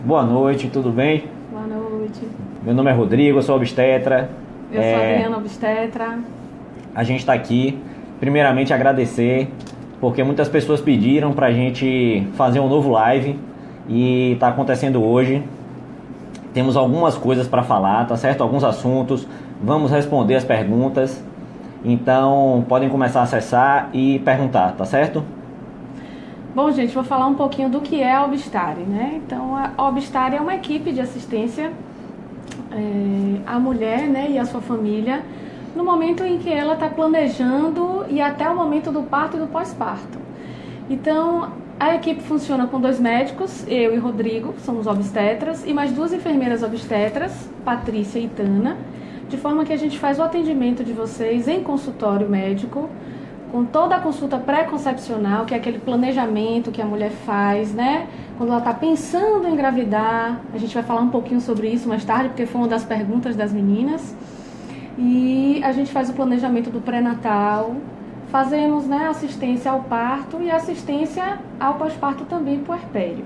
Boa noite, tudo bem? Boa noite. Meu nome é Rodrigo, eu sou obstetra. Eu sou a Adriana, obstetra. A gente está aqui, primeiramente agradecer, porque muitas pessoas pediram para a gente fazer um novo live e está acontecendo hoje. Temos algumas coisas para falar, tá certo? Alguns assuntos, vamos responder as perguntas. Então, podem começar a acessar e perguntar, tá certo? Bom, gente, vou falar um pouquinho do que é a Obstare, né? Então, a Obstare é uma equipe de assistência à mulher, né, e à sua família, no momento em que ela está planejando e até o momento do parto e do pós-parto. Então, a equipe funciona com 2 médicos, eu e Rodrigo, somos obstetras, e mais 2 enfermeiras obstetras, Patrícia e Tana, de forma que a gente faz o atendimento de vocês em consultório médico, com toda a consulta pré-concepcional, que é aquele planejamento que a mulher faz, né? Quando ela está pensando em engravidar, a gente vai falar um pouquinho sobre isso mais tarde, porque foi uma das perguntas das meninas. E a gente faz o planejamento do pré-natal, fazemos, né, assistência ao parto e assistência ao pós-parto também puerpério.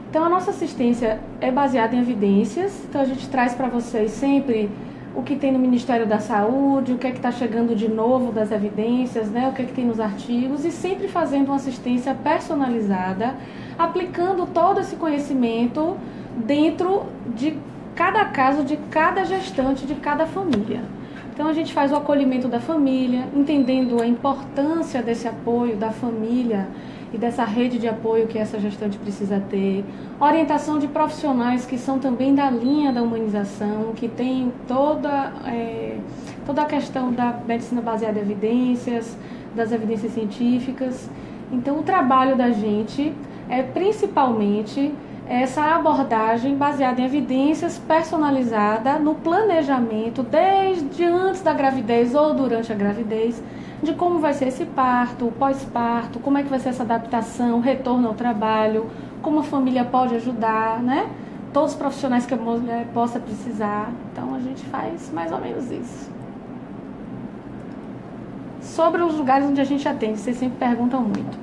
Então a nossa assistência é baseada em evidências, então a gente traz para vocês sempre o que tem no Ministério da Saúde, o que é que está chegando de novo das evidências, né? O que é que tem nos artigos, e sempre fazendo uma assistência personalizada, aplicando todo esse conhecimento dentro de cada caso, de cada gestante, de cada família. Então a gente faz o acolhimento da família, entendendo a importância desse apoio da família e dessa rede de apoio que essa gestante precisa ter, orientação de profissionais que são também da linha da humanização, que tem toda a questão da medicina baseada em evidências, das evidências científicas. Então o trabalho da gente é principalmente essa abordagem baseada em evidências, personalizada no planejamento, desde antes da gravidez ou durante a gravidez, de como vai ser esse parto, o pós-parto, como é que vai ser essa adaptação, o retorno ao trabalho, como a família pode ajudar, né? Todos os profissionais que a mulher possa precisar. Então a gente faz mais ou menos isso. Sobre os lugares onde a gente atende, vocês sempre perguntam muito.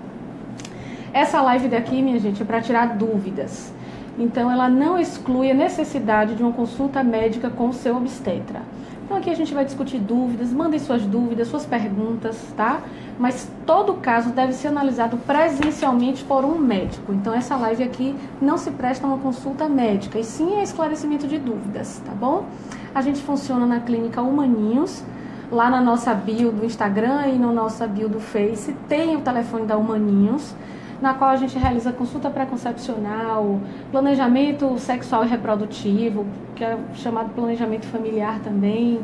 Essa live daqui, minha gente, é para tirar dúvidas. Então ela não exclui a necessidade de uma consulta médica com o seu obstetra. Então aqui a gente vai discutir dúvidas, mandem suas dúvidas, suas perguntas, tá? Mas todo caso deve ser analisado presencialmente por um médico. Então essa live aqui não se presta a uma consulta médica, e sim a esclarecimento de dúvidas, tá bom? A gente funciona na clínica Humaninhos, lá na nossa bio do Instagram e na nossa bio do Face, tem o telefone da Humaninhos, na qual a gente realiza consulta pré-concepcional, planejamento sexual e reprodutivo, que é chamado planejamento familiar também,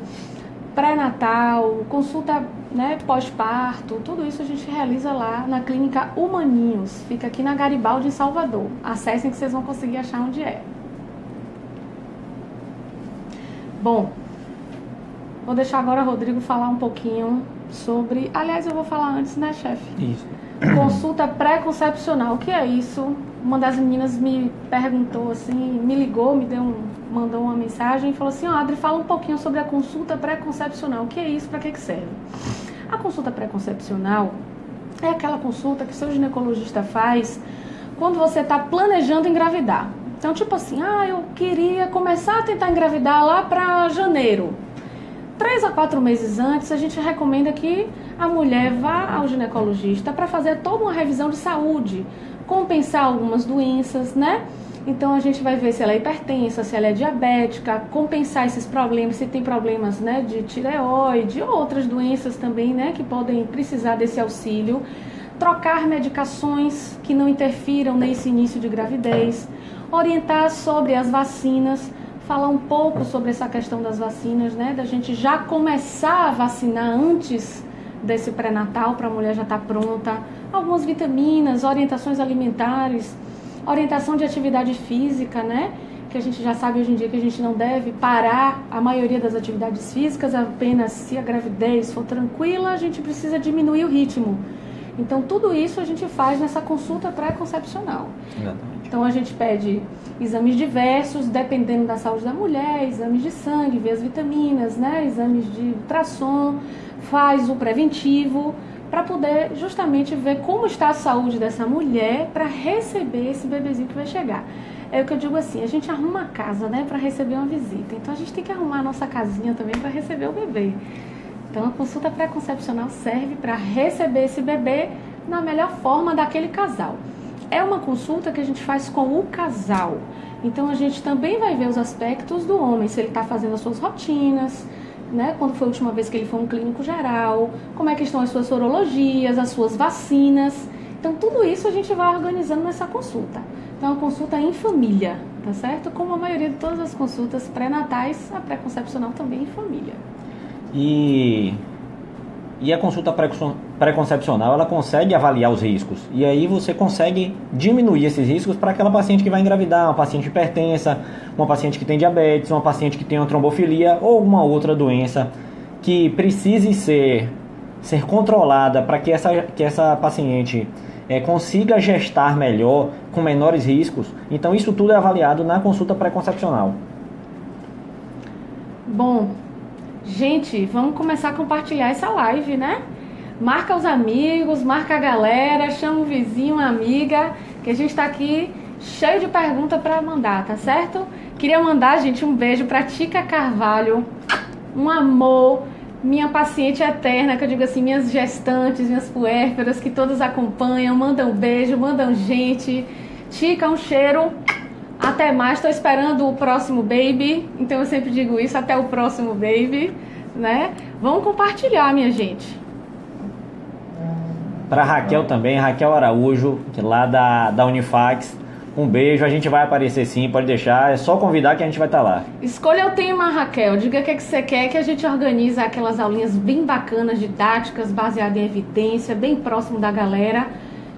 pré-natal, consulta, né, pós-parto, tudo isso a gente realiza lá na clínica Humaninhos, fica aqui na Garibaldi, em Salvador. Acessem que vocês vão conseguir achar onde é. Bom, vou deixar agora o Rodrigo falar um pouquinho sobre... Aliás, eu vou falar antes, né, chefe? Isso. Consulta pré-concepcional, o que é isso? Uma das meninas me perguntou assim, me ligou, mandou uma mensagem e falou assim: Adri, fala um pouquinho sobre a consulta pré-concepcional, o que é isso, para que serve? A consulta pré-concepcional é aquela consulta que seu ginecologista faz quando você está planejando engravidar. Então, tipo assim, eu queria começar a tentar engravidar lá para janeiro. 3 a 4 meses antes, a gente recomenda que a mulher vá ao ginecologista para fazer toda uma revisão de saúde, compensar algumas doenças, né? Então a gente vai ver se ela é hipertensa, se ela é diabética, compensar esses problemas, se tem problemas, né, de tireoide, outras doenças também, né, que podem precisar desse auxílio, trocar medicações que não interfiram nesse início de gravidez, orientar sobre as vacinas, falar um pouco sobre essa questão das vacinas, né, da gente já começar a vacinar antes desse pré-natal, para a mulher já estar pronta, algumas vitaminas, orientações alimentares, orientação de atividade física, né, que a gente já sabe hoje em dia que a gente não deve parar a maioria das atividades físicas, apenas se a gravidez for tranquila, a gente precisa diminuir o ritmo. Então tudo isso a gente faz nessa consulta pré-concepcional. Então a gente pede exames diversos, dependendo da saúde da mulher, exames de sangue, vê as vitaminas, né, exames de ultrassom, faz o preventivo, para poder justamente ver como está a saúde dessa mulher para receber esse bebezinho que vai chegar. É o que eu digo assim, a gente arruma a casa, né, para receber uma visita. Então a gente tem que arrumar a nossa casinha também para receber o bebê. Então a consulta pré-concepcional serve para receber esse bebê na melhor forma daquele casal. É uma consulta que a gente faz com o casal. Então a gente também vai ver os aspectos do homem, se ele está fazendo as suas rotinas, né? Quando foi a última vez que ele foi um clínico geral, como é que estão as suas sorologias, as suas vacinas. Então tudo isso a gente vai organizando nessa consulta. Então é uma consulta em família, tá certo? Como a maioria de todas as consultas pré-natais, a pré-concepcional também em família. E a consulta pré-concepcional, ela consegue avaliar os riscos. E aí você consegue diminuir esses riscos para aquela paciente que vai engravidar, uma paciente hipertensa, uma paciente que tem diabetes, uma paciente que tem uma trombofilia ou alguma outra doença que precise ser controlada para que essa paciente consiga gestar melhor, com menores riscos. Então isso tudo é avaliado na consulta pré-concepcional. Bom, gente, vamos começar a compartilhar essa live, né? Marca os amigos, marca a galera, chama o vizinho, uma amiga, que a gente tá aqui cheio de perguntas para mandar, tá certo? Queria mandar, gente, um beijo para Tica Carvalho, um amor, minha paciente eterna, que eu digo assim, minhas gestantes, minhas puérperas, que todas acompanham, mandam beijo, mandam gente. Tica, um cheiro. Até mais, estou esperando o próximo baby, então eu sempre digo isso, até o próximo baby, né? Vamos compartilhar, minha gente. Para Raquel também, Raquel Araújo, lá da Unifax, um beijo, a gente vai aparecer sim, pode deixar, é só convidar que a gente vai estar lá. Escolha o tema, Raquel, diga o que você quer, que a gente organiza aquelas aulinhas bem bacanas, didáticas, baseadas em evidência, bem próximo da galera,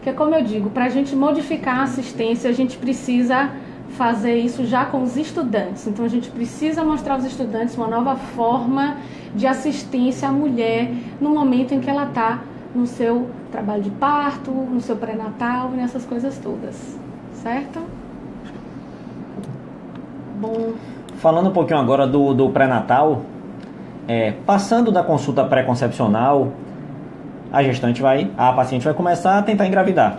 que é como eu digo, para a gente modificar a assistência, a gente precisa fazer isso já com os estudantes. Então a gente precisa mostrar aos estudantes uma nova forma de assistência à mulher no momento em que ela está no seu trabalho de parto, no seu pré-natal, nessas coisas todas, certo? Bom, falando um pouquinho agora do pré-natal, passando da consulta pré-concepcional, a paciente vai começar a tentar engravidar.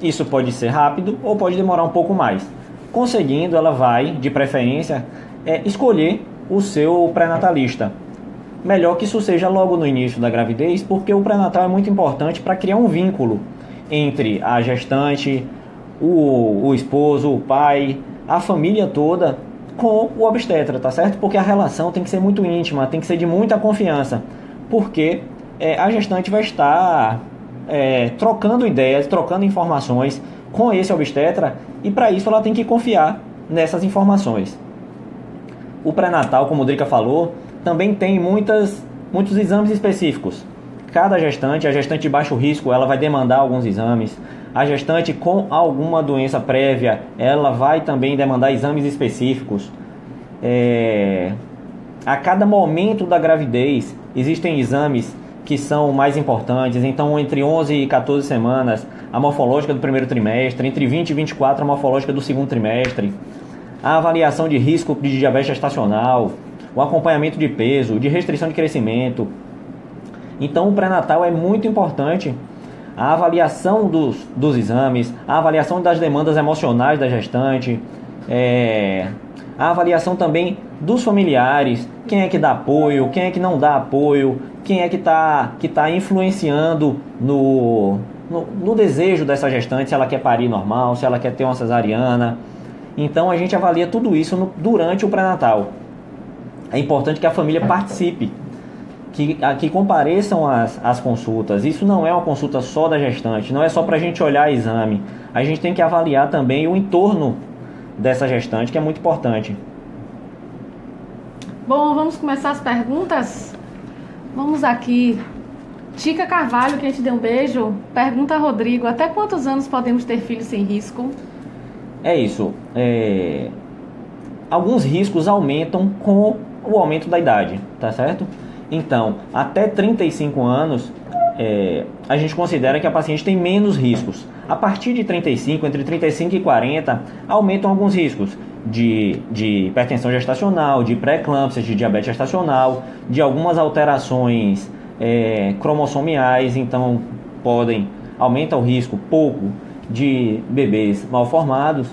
Isso pode ser rápido ou pode demorar um pouco mais. Conseguindo, ela vai, de preferência, escolher o seu pré-natalista. Melhor que isso seja logo no início da gravidez, porque o pré-natal é muito importante para criar um vínculo entre a gestante, o esposo, o pai, a família toda com o obstetra, tá certo? Porque a relação tem que ser muito íntima, tem que ser de muita confiança, porque a gestante vai estar trocando ideias, trocando informações com esse obstetra, e para isso ela tem que confiar nessas informações. O pré-natal, como o Drica falou, também tem muitos exames específicos. Cada gestante, a gestante de baixo risco, ela vai demandar alguns exames. A gestante com alguma doença prévia, ela vai também demandar exames específicos. A cada momento da gravidez, existem exames que são mais importantes. Então, entre 11 e 14 semanas, a morfológica do primeiro trimestre, entre 20 e 24, a morfológica do segundo trimestre, a avaliação de risco de diabetes gestacional, o acompanhamento de peso, de restrição de crescimento. Então, o pré-natal é muito importante, a avaliação dos exames, a avaliação das demandas emocionais da gestante, a avaliação também dos familiares, quem é que dá apoio, quem é que não dá apoio, quem é que tá influenciando no desejo dessa gestante, se ela quer parir normal, se ela quer ter uma cesariana. Então a gente avalia tudo isso durante o pré-natal. É importante que a família participe, que compareçam às consultas. Isso não é uma consulta só da gestante, não é só para a gente olhar exame. A gente tem que avaliar também o entorno dessa gestante, que é muito importante. Bom, vamos começar as perguntas? Vamos aqui. Tica Carvalho, que a gente deu um beijo, pergunta a Rodrigo: até quantos anos podemos ter filhos sem risco? É isso. Alguns riscos aumentam com o aumento da idade, tá certo? Então, até 35 anos, a gente considera que a paciente tem menos riscos. A partir de 35, entre 35 e 40, aumentam alguns riscos de hipertensão gestacional, de pré-eclâmpsia, de diabetes gestacional, de algumas alterações cromossomiais. Então, aumenta o risco pouco de bebês mal formados.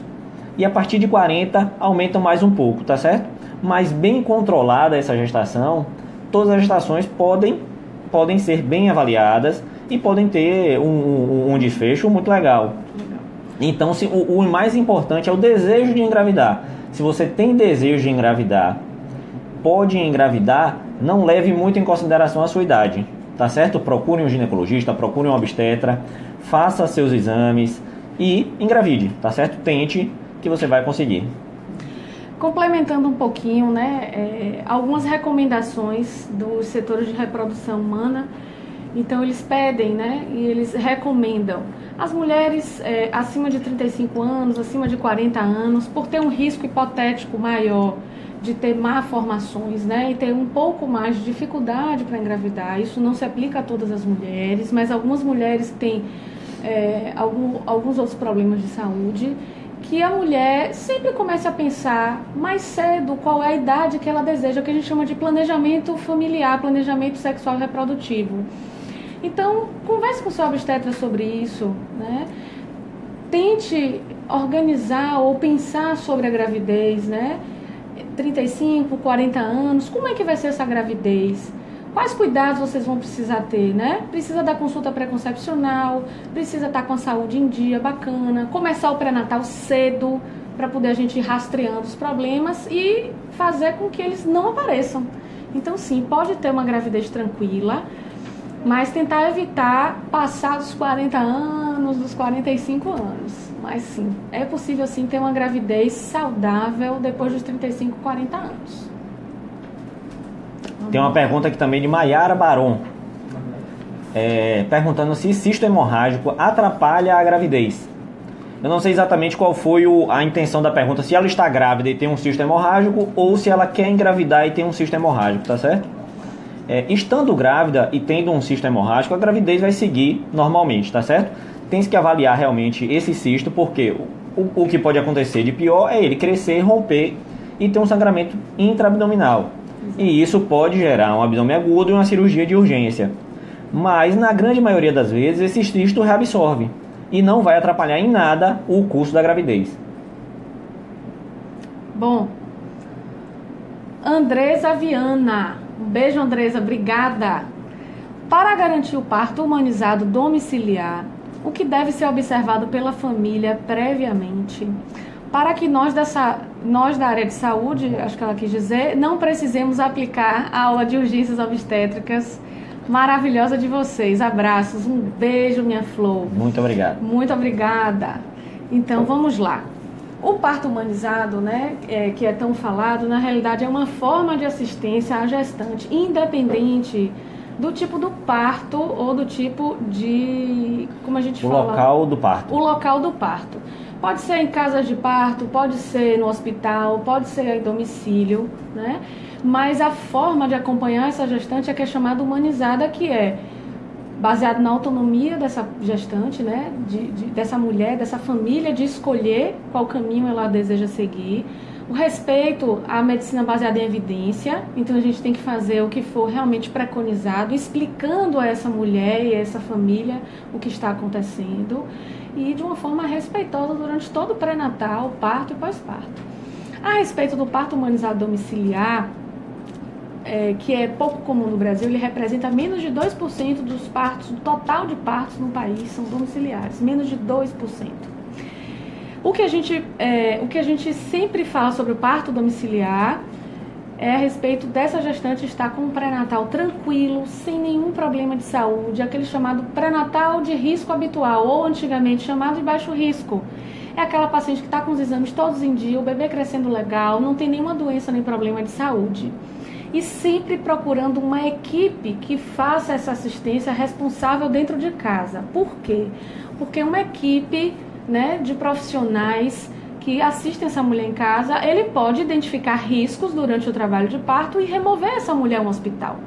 e a partir de 40 aumentam mais um pouco, tá certo? Mas bem controlada essa gestação, todas as gestações podem ser bem avaliadas e podem ter um desfecho muito legal. Então, o mais importante é o desejo de engravidar. Se você tem desejo de engravidar, pode engravidar, não leve muito em consideração a sua idade, tá certo? Procure um ginecologista, procure um obstetra, faça seus exames e engravide, tá certo? Tente que você vai conseguir. Complementando um pouquinho, né, algumas recomendações dos setores de reprodução humana. Então eles pedem, né, e eles recomendam as mulheres acima de 35 anos, acima de 40 anos, por ter um risco hipotético maior de ter malformações, né, e ter um pouco mais de dificuldade para engravidar. Isso não se aplica a todas as mulheres, mas algumas mulheres têm alguns outros problemas de saúde, que a mulher sempre comece a pensar mais cedo qual é a idade que ela deseja, o que a gente chama de planejamento familiar, planejamento sexual e reprodutivo. Então, converse com o seu obstetra sobre isso, né? Tente organizar ou pensar sobre a gravidez, né? 35, 40 anos, como é que vai ser essa gravidez? Quais cuidados vocês vão precisar ter, né? Precisa da consulta pré-concepcional, precisa estar com a saúde em dia, bacana, começar o pré-natal cedo, para poder a gente ir rastreando os problemas e fazer com que eles não apareçam. Então, sim, pode ter uma gravidez tranquila, mas tentar evitar passar dos 40 anos, dos 45 anos. Mas sim, é possível sim ter uma gravidez saudável depois dos 35, 40 anos. Tem uma pergunta aqui também de Maiara Baron, perguntando se cisto hemorrágico atrapalha a gravidez. Eu não sei exatamente qual foi a intenção da pergunta, se ela está grávida e tem um cisto hemorrágico ou se ela quer engravidar e tem um cisto hemorrágico, tá certo? Estando grávida e tendo um cisto hemorrágico, a gravidez vai seguir normalmente, tá certo? Tem que avaliar realmente esse cisto, porque o que pode acontecer de pior é ele crescer, romper e ter um sangramento intraabdominal. E isso pode gerar um abdômen agudo e uma cirurgia de urgência. Mas, na grande maioria das vezes, esse cisto reabsorve e não vai atrapalhar em nada o curso da gravidez. Bom, Andresa Viana. Um beijo, Andresa. Obrigada. Para garantir o parto humanizado domiciliar, o que deve ser observado pela família previamente, para que nós da área de saúde, acho que ela quis dizer, não precisemos aplicar a aula de urgências obstétricas maravilhosa de vocês. Abraços, um beijo, minha flor. Muito obrigado. Muito obrigada. Então, vamos lá. O parto humanizado, né, que é tão falado, na realidade é uma forma de assistência à gestante, independente do tipo do parto ou do tipo de, como a gente fala? O local do parto. O local do parto. Pode ser em casas de parto, pode ser no hospital, pode ser em domicílio, né? Mas a forma de acompanhar essa gestante é que é chamada humanizada, que é baseado na autonomia dessa gestante, né? Dessa mulher, dessa família, de escolher qual caminho ela deseja seguir. O respeito à medicina baseada em evidência, então a gente tem que fazer o que for realmente preconizado, explicando a essa mulher e a essa família o que está acontecendo e de uma forma respeitosa durante todo o pré-natal, parto e pós-parto. A respeito do parto humanizado domiciliar, que é pouco comum no Brasil, ele representa menos de 2% dos partos, do total de partos no país são domiciliares, menos de 2%. O que a gente sempre fala sobre o parto domiciliar é a respeito dessa gestante estar com um pré-natal tranquilo, sem nenhum problema de saúde, aquele chamado pré-natal de risco habitual, ou antigamente chamado de baixo risco. É aquela paciente que está com os exames todos em dia, o bebê crescendo legal, não tem nenhuma doença nem problema de saúde. E sempre procurando uma equipe que faça essa assistência responsável dentro de casa. Por quê? Porque uma equipe, né, de profissionais que assistem essa mulher em casa, ele pode identificar riscos durante o trabalho de parto e remover essa mulher a um hospital.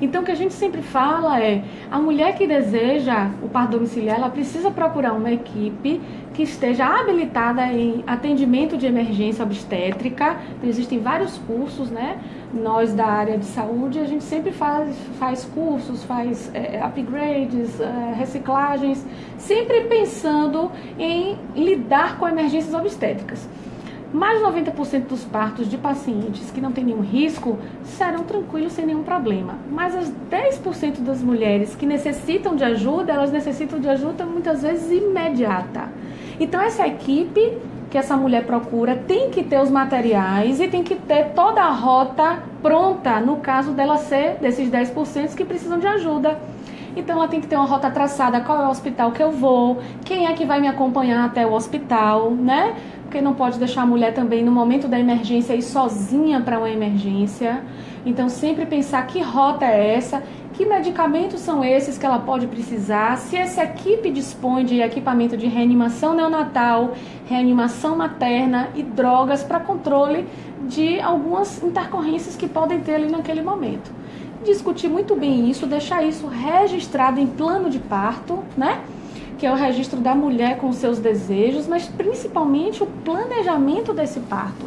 Então, o que a gente sempre fala é, a mulher que deseja o parto domiciliar, ela precisa procurar uma equipe que esteja habilitada em atendimento de emergência obstétrica. Então, existem vários cursos, né? Nós da área de saúde, a gente sempre faz cursos, faz upgrades, reciclagens, sempre pensando em lidar com emergências obstétricas. Mais de 90% dos partos de pacientes que não têm nenhum risco serão tranquilos, sem nenhum problema. Mas as 10% das mulheres que necessitam de ajuda, elas necessitam de ajuda muitas vezes imediata. Então essa equipe que essa mulher procura tem que ter os materiais e tem que ter toda a rota pronta no caso dela ser desses 10% que precisam de ajuda. Então ela tem que ter uma rota traçada, qual é o hospital que eu vou, quem é que vai me acompanhar até o hospital, né? Porque não pode deixar a mulher também no momento da emergência ir sozinha para uma emergência. Então sempre pensar que rota é essa, que medicamentos são esses que ela pode precisar, se essa equipe dispõe de equipamento de reanimação neonatal, reanimação materna e drogas para controle de algumas intercorrências que podem ter ali naquele momento. Discutir muito bem isso, deixar isso registrado em plano de parto, né? Que é o registro da mulher com seus desejos, mas principalmente o planejamento desse parto.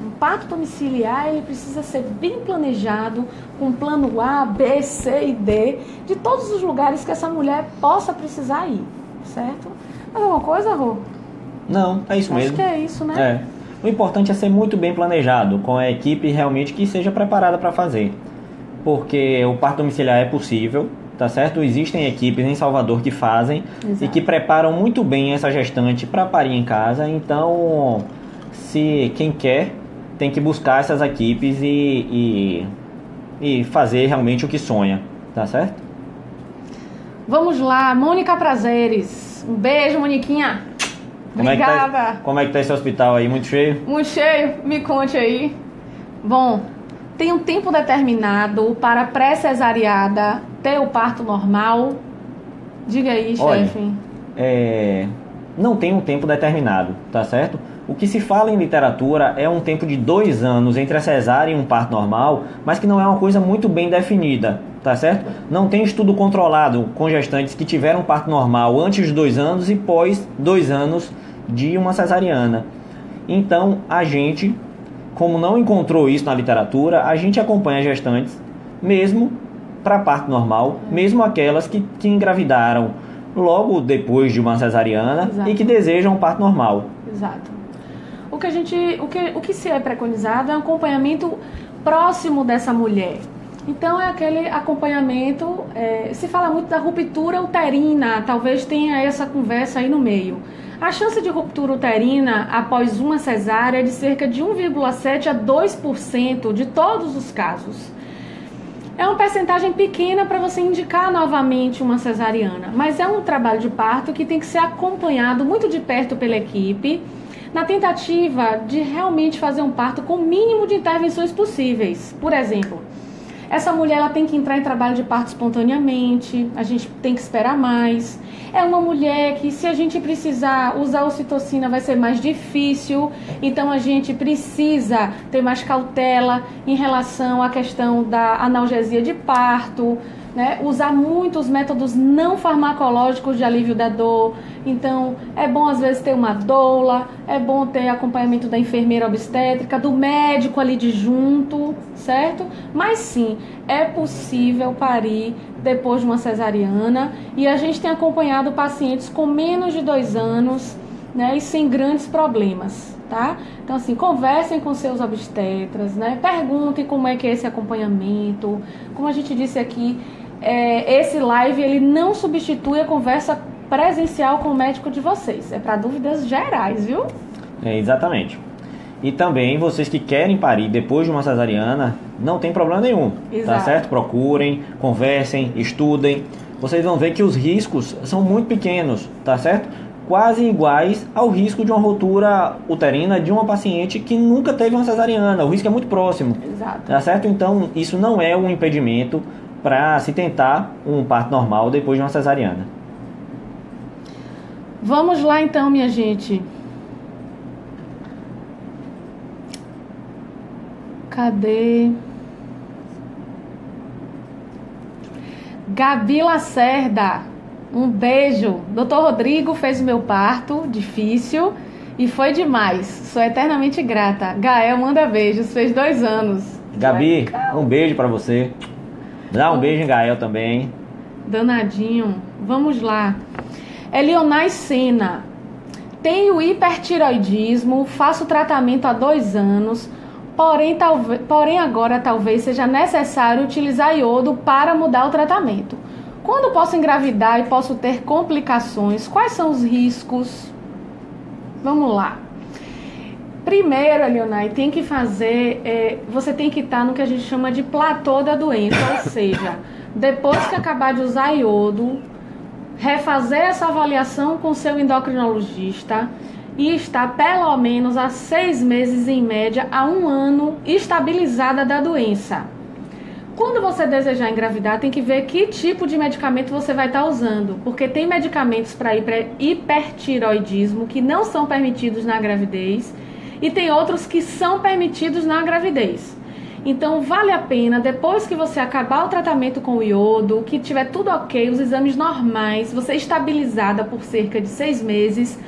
Um parto domiciliar, ele precisa ser bem planejado, com plano A, B, C e D, de todos os lugares que essa mulher possa precisar ir, certo? Mais alguma coisa, Rô? Não, é isso mesmo. Acho que é isso, né? O importante é ser muito bem planejado, com a equipe realmente que seja preparada para fazer. Porque o parto domiciliar é possível, tá certo? Existem equipes em Salvador que fazem. Exato. E que preparam muito bem essa gestante para parir em casa. Então, se quem quer, tem que buscar essas equipes e fazer realmente o que sonha, tá certo? Vamos lá, Mônica Prazeres. Um beijo, Moniquinha. Obrigada. Como é que tá esse hospital aí? Muito cheio? Muito cheio, me conte aí. Bom, tem um tempo determinado para pré-cesariada ter o parto normal? Diga aí, chefe. Não tem um tempo determinado, tá certo? O que se fala em literatura é um tempo de 2 anos entre a cesárea e um parto normal, mas que não é uma coisa muito bem definida, tá certo? Não tem estudo controlado com gestantes que tiveram parto normal antes de 2 anos e pós 2 anos de uma cesariana. Então, a gente, como não encontrou isso na literatura, a gente acompanha gestantes, mesmo para parto normal, mesmo aquelas que engravidaram logo depois de uma cesariana. Exato. E que desejam um parto normal. Exato. O que se é preconizado é um acompanhamento próximo dessa mulher. Então é aquele acompanhamento, se fala muito da ruptura uterina, talvez tenha essa conversa aí no meio. A chance de ruptura uterina após uma cesárea é de cerca de 1,7% a 2% de todos os casos. É uma percentagem pequena para você indicar novamente uma cesariana, mas é um trabalho de parto que tem que ser acompanhado muito de perto pela equipe, na tentativa de realmente fazer um parto com o mínimo de intervenções possíveis. Por exemplo, essa mulher ela tem que entrar em trabalho de parto espontaneamente, a gente tem que esperar mais. É uma mulher que, se a gente precisar usar ocitocina, vai ser mais difícil, então a gente precisa ter mais cautela em relação à questão da analgesia de parto, né? Usar muitos métodos não farmacológicos de alívio da dor. Então é bom às vezes ter uma doula, é bom ter acompanhamento da enfermeira obstétrica, do médico ali de junto, certo? Mas sim, é possível parir depois de uma cesariana, e a gente tem acompanhado pacientes com menos de 2 anos, né, e sem grandes problemas, tá? Então assim, conversem com seus obstetras, né? Perguntem como é que é esse acompanhamento. Como a gente disse aqui, esse live ele não substitui a conversa presencial com o médico de vocês, é para dúvidas gerais, viu? Exatamente. E também vocês que querem parir depois de uma cesariana, não tem problema nenhum. Exato. Tá certo? Procurem, conversem, estudem. Vocês vão ver que os riscos são muito pequenos, tá certo? Quase iguais ao risco de uma ruptura uterina de uma paciente que nunca teve uma cesariana. O risco é muito próximo. Exato. Tá certo? Então, isso não é um impedimento para se tentar um parto normal depois de uma cesariana. Vamos lá então, minha gente. Cadê? Gabi Lacerda. Um beijo. Doutor Rodrigo fez o meu parto difícil e foi demais. Sou eternamente grata. Gael manda beijos, fez 2 anos. Gabi, Legal. um beijo pra você. Dá um beijo em Gael também. Danadinho. Vamos lá. Elionai Sena. Tenho hipertiroidismo, faço tratamento há 2 anos, porém agora talvez seja necessário utilizar iodo para mudar o tratamento. Quando posso engravidar e posso ter complicações? Quais são os riscos? Vamos lá. Primeiro, Elionai, tem que fazer, você tem que estar no que a gente chama de platô da doença, ou seja, depois que acabar de usar iodo, refazer essa avaliação com seu endocrinologista e estar pelo menos há 6 meses, em média, a 1 ano estabilizada da doença. Quando você desejar engravidar, tem que ver que tipo de medicamento você vai estar usando, porque tem medicamentos para hipertiroidismo que não são permitidos na gravidez e tem outros que são permitidos na gravidez. Então, vale a pena, depois que você acabar o tratamento com o iodo, que tiver tudo ok, os exames normais, você estabilizada por cerca de 6 meses,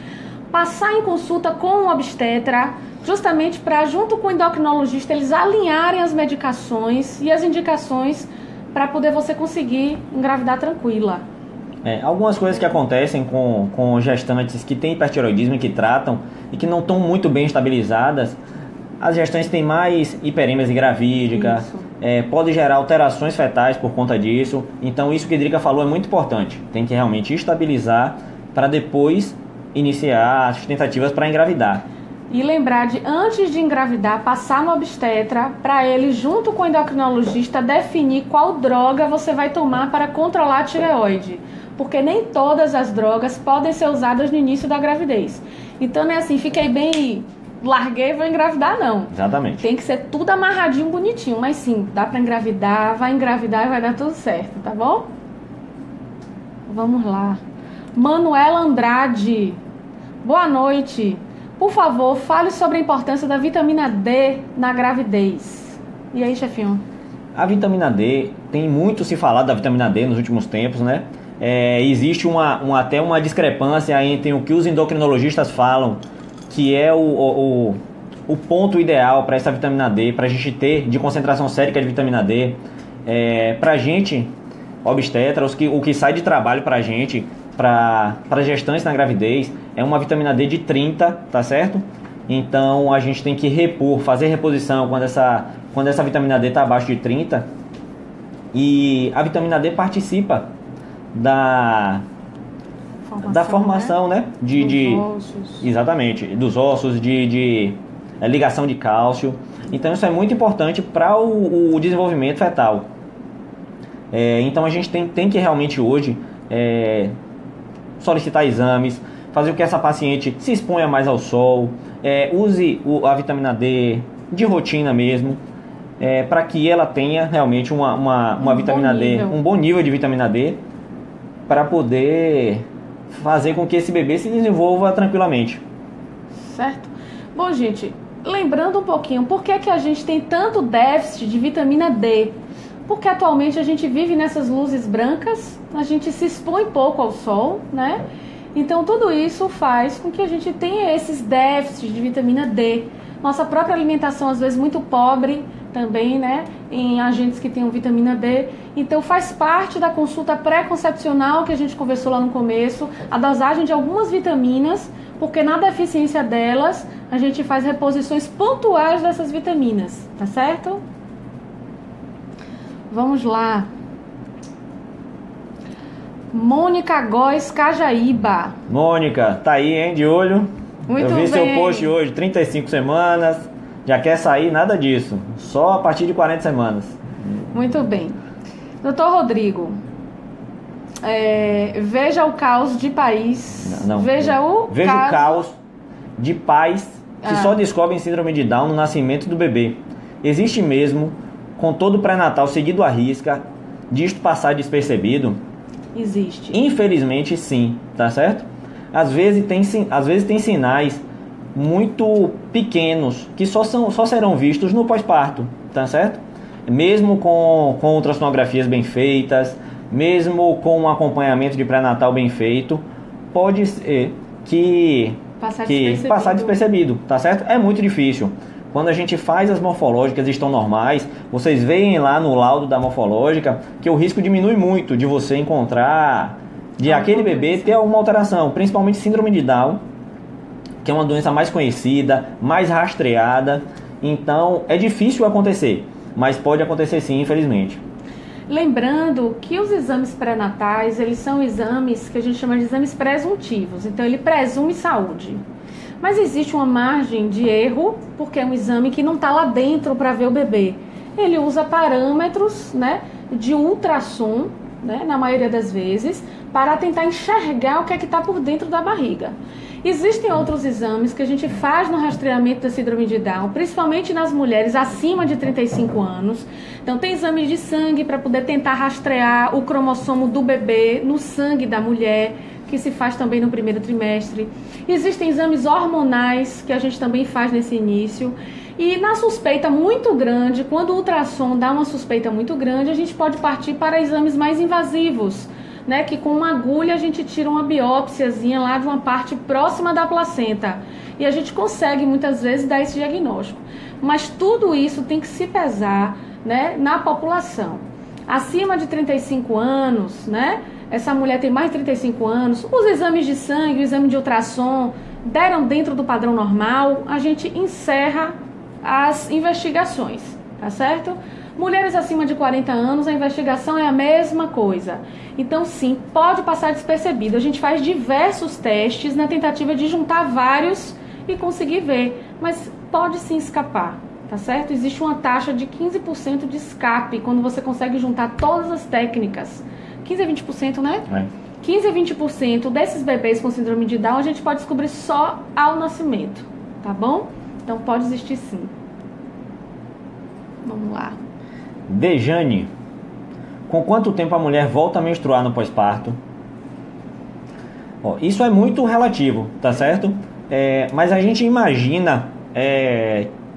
passar em consulta com um obstetra, justamente para, junto com o endocrinologista, eles alinharem as medicações e as indicações para poder você conseguir engravidar tranquila. Algumas coisas que acontecem com gestantes que têm hipertiroidismo e que tratam e que não estão muito bem estabilizadas. As gestantes têm mais hiperêmese gravídica, pode gerar alterações fetais por conta disso. Então isso que a Drica falou é muito importante. Tem que realmente estabilizar para depois iniciar as tentativas para engravidar. E lembrar de, antes de engravidar, passar no obstetra para ele, junto com o endocrinologista, definir qual droga você vai tomar para controlar a tireoide. Porque nem todas as drogas podem ser usadas no início da gravidez. Então não é assim, fiquei bem, larguei e vou engravidar, não. Exatamente. Tem que ser tudo amarradinho, bonitinho. Mas sim, dá para engravidar e vai dar tudo certo, tá bom? Vamos lá. Manuela Andrade. Boa noite. Por favor, fale sobre a importância da vitamina D na gravidez. E aí, chefinho? A vitamina D, tem muito se falado da vitamina D nos últimos tempos, né? Existe até uma discrepância entre o que os endocrinologistas falam, que é o ponto ideal para essa vitamina D, para a gente ter de concentração sérica de vitamina D. Para a gente, obstetra, o que sai de trabalho para a gente, para gestantes na gravidez, é uma vitamina D de 30, tá certo? Então a gente tem que fazer reposição quando essa vitamina D está abaixo de 30. E a vitamina D participa da formação, né? Dos ossos. Exatamente, dos ossos, de ligação de cálcio. Então isso é muito importante para o desenvolvimento fetal. Então a gente tem que realmente hoje solicitar exames, fazer com que essa paciente se exponha mais ao sol, use a vitamina D de rotina mesmo, para que ela tenha realmente uma vitamina D, um bom nível de vitamina D, para poder fazer com que esse bebê se desenvolva tranquilamente. Certo? Bom, gente, lembrando um pouquinho, por que a gente tem tanto déficit de vitamina D? Porque atualmente a gente vive nessas luzes brancas, a gente se expõe pouco ao sol, né? Então tudo isso faz com que a gente tenha esses déficits de vitamina D. Nossa própria alimentação às vezes muito pobre também, né? Em agentes que tenham vitamina D. Então faz parte da consulta pré-concepcional que a gente conversou lá no começo, a dosagem de algumas vitaminas, porque na deficiência delas a gente faz reposições pontuais dessas vitaminas, tá certo? Vamos lá. Mônica Góes Cajaíba. Mônica, tá aí, hein, de olho. Muito Eu vi bem. seu post hoje, 35 semanas. Já quer sair? Nada disso. Só a partir de 40 semanas. Muito bem. Doutor Rodrigo, veja o caos de país. Veja o caos de pais que só descobrem síndrome de Down no nascimento do bebê. Existe mesmo, com todo o pré-natal seguido à risca, disto passar despercebido? Existe. Infelizmente sim, tá certo? Às vezes tem sinais muito pequenos que só serão vistos no pós-parto, tá certo? Mesmo com ultrassonografias bem feitas, mesmo com um acompanhamento de pré-natal bem feito, pode ser que passar despercebido, tá certo? É muito difícil. Quando a gente faz as morfológicas estão normais, vocês veem lá no laudo da morfológica que o risco diminui muito de você encontrar, de aquele bebê ter alguma alteração, principalmente síndrome de Down, que é uma doença mais conhecida, mais rastreada. Então é difícil acontecer, mas pode acontecer sim, infelizmente. Lembrando que os exames pré-natais, eles são exames que a gente chama de exames presuntivos, então ele presume saúde. Mas existe uma margem de erro, porque é um exame que não está lá dentro para ver o bebê. Ele usa parâmetros, né, de ultrassom, né, na maioria das vezes, para tentar enxergar o que é que está por dentro da barriga. Existem outros exames que a gente faz no rastreamento da síndrome de Down, principalmente nas mulheres acima de 35 anos. Então tem exames de sangue para poder tentar rastrear o cromossomo do bebê no sangue da mulher, que se faz também no primeiro trimestre. Existem exames hormonais que a gente também faz nesse início. E na suspeita muito grande, quando o ultrassom dá uma suspeita muito grande, a gente pode partir para exames mais invasivos, né, que com uma agulha a gente tira uma biópsiazinha lá de uma parte próxima da placenta e a gente consegue muitas vezes dar esse diagnóstico. Mas tudo isso tem que se pesar, né, na população. Acima de 35 anos, né, essa mulher tem mais de 35 anos, os exames de sangue, o exame de ultrassom deram dentro do padrão normal, a gente encerra as investigações, tá certo? Mulheres acima de 40 anos, a investigação é a mesma coisa. Então, sim, pode passar despercebido. A gente faz diversos testes na tentativa de juntar vários e conseguir ver. Mas pode sim escapar, tá certo? Existe uma taxa de 15% de escape quando você consegue juntar todas as técnicas. 15 a 20%, né? 15 a 20% desses bebês com síndrome de Down a gente pode descobrir só ao nascimento, tá bom? Então, pode existir sim. Vamos lá. Dejane, com quanto tempo a mulher volta a menstruar no pós-parto? Isso é muito relativo, tá certo? Mas a gente imagina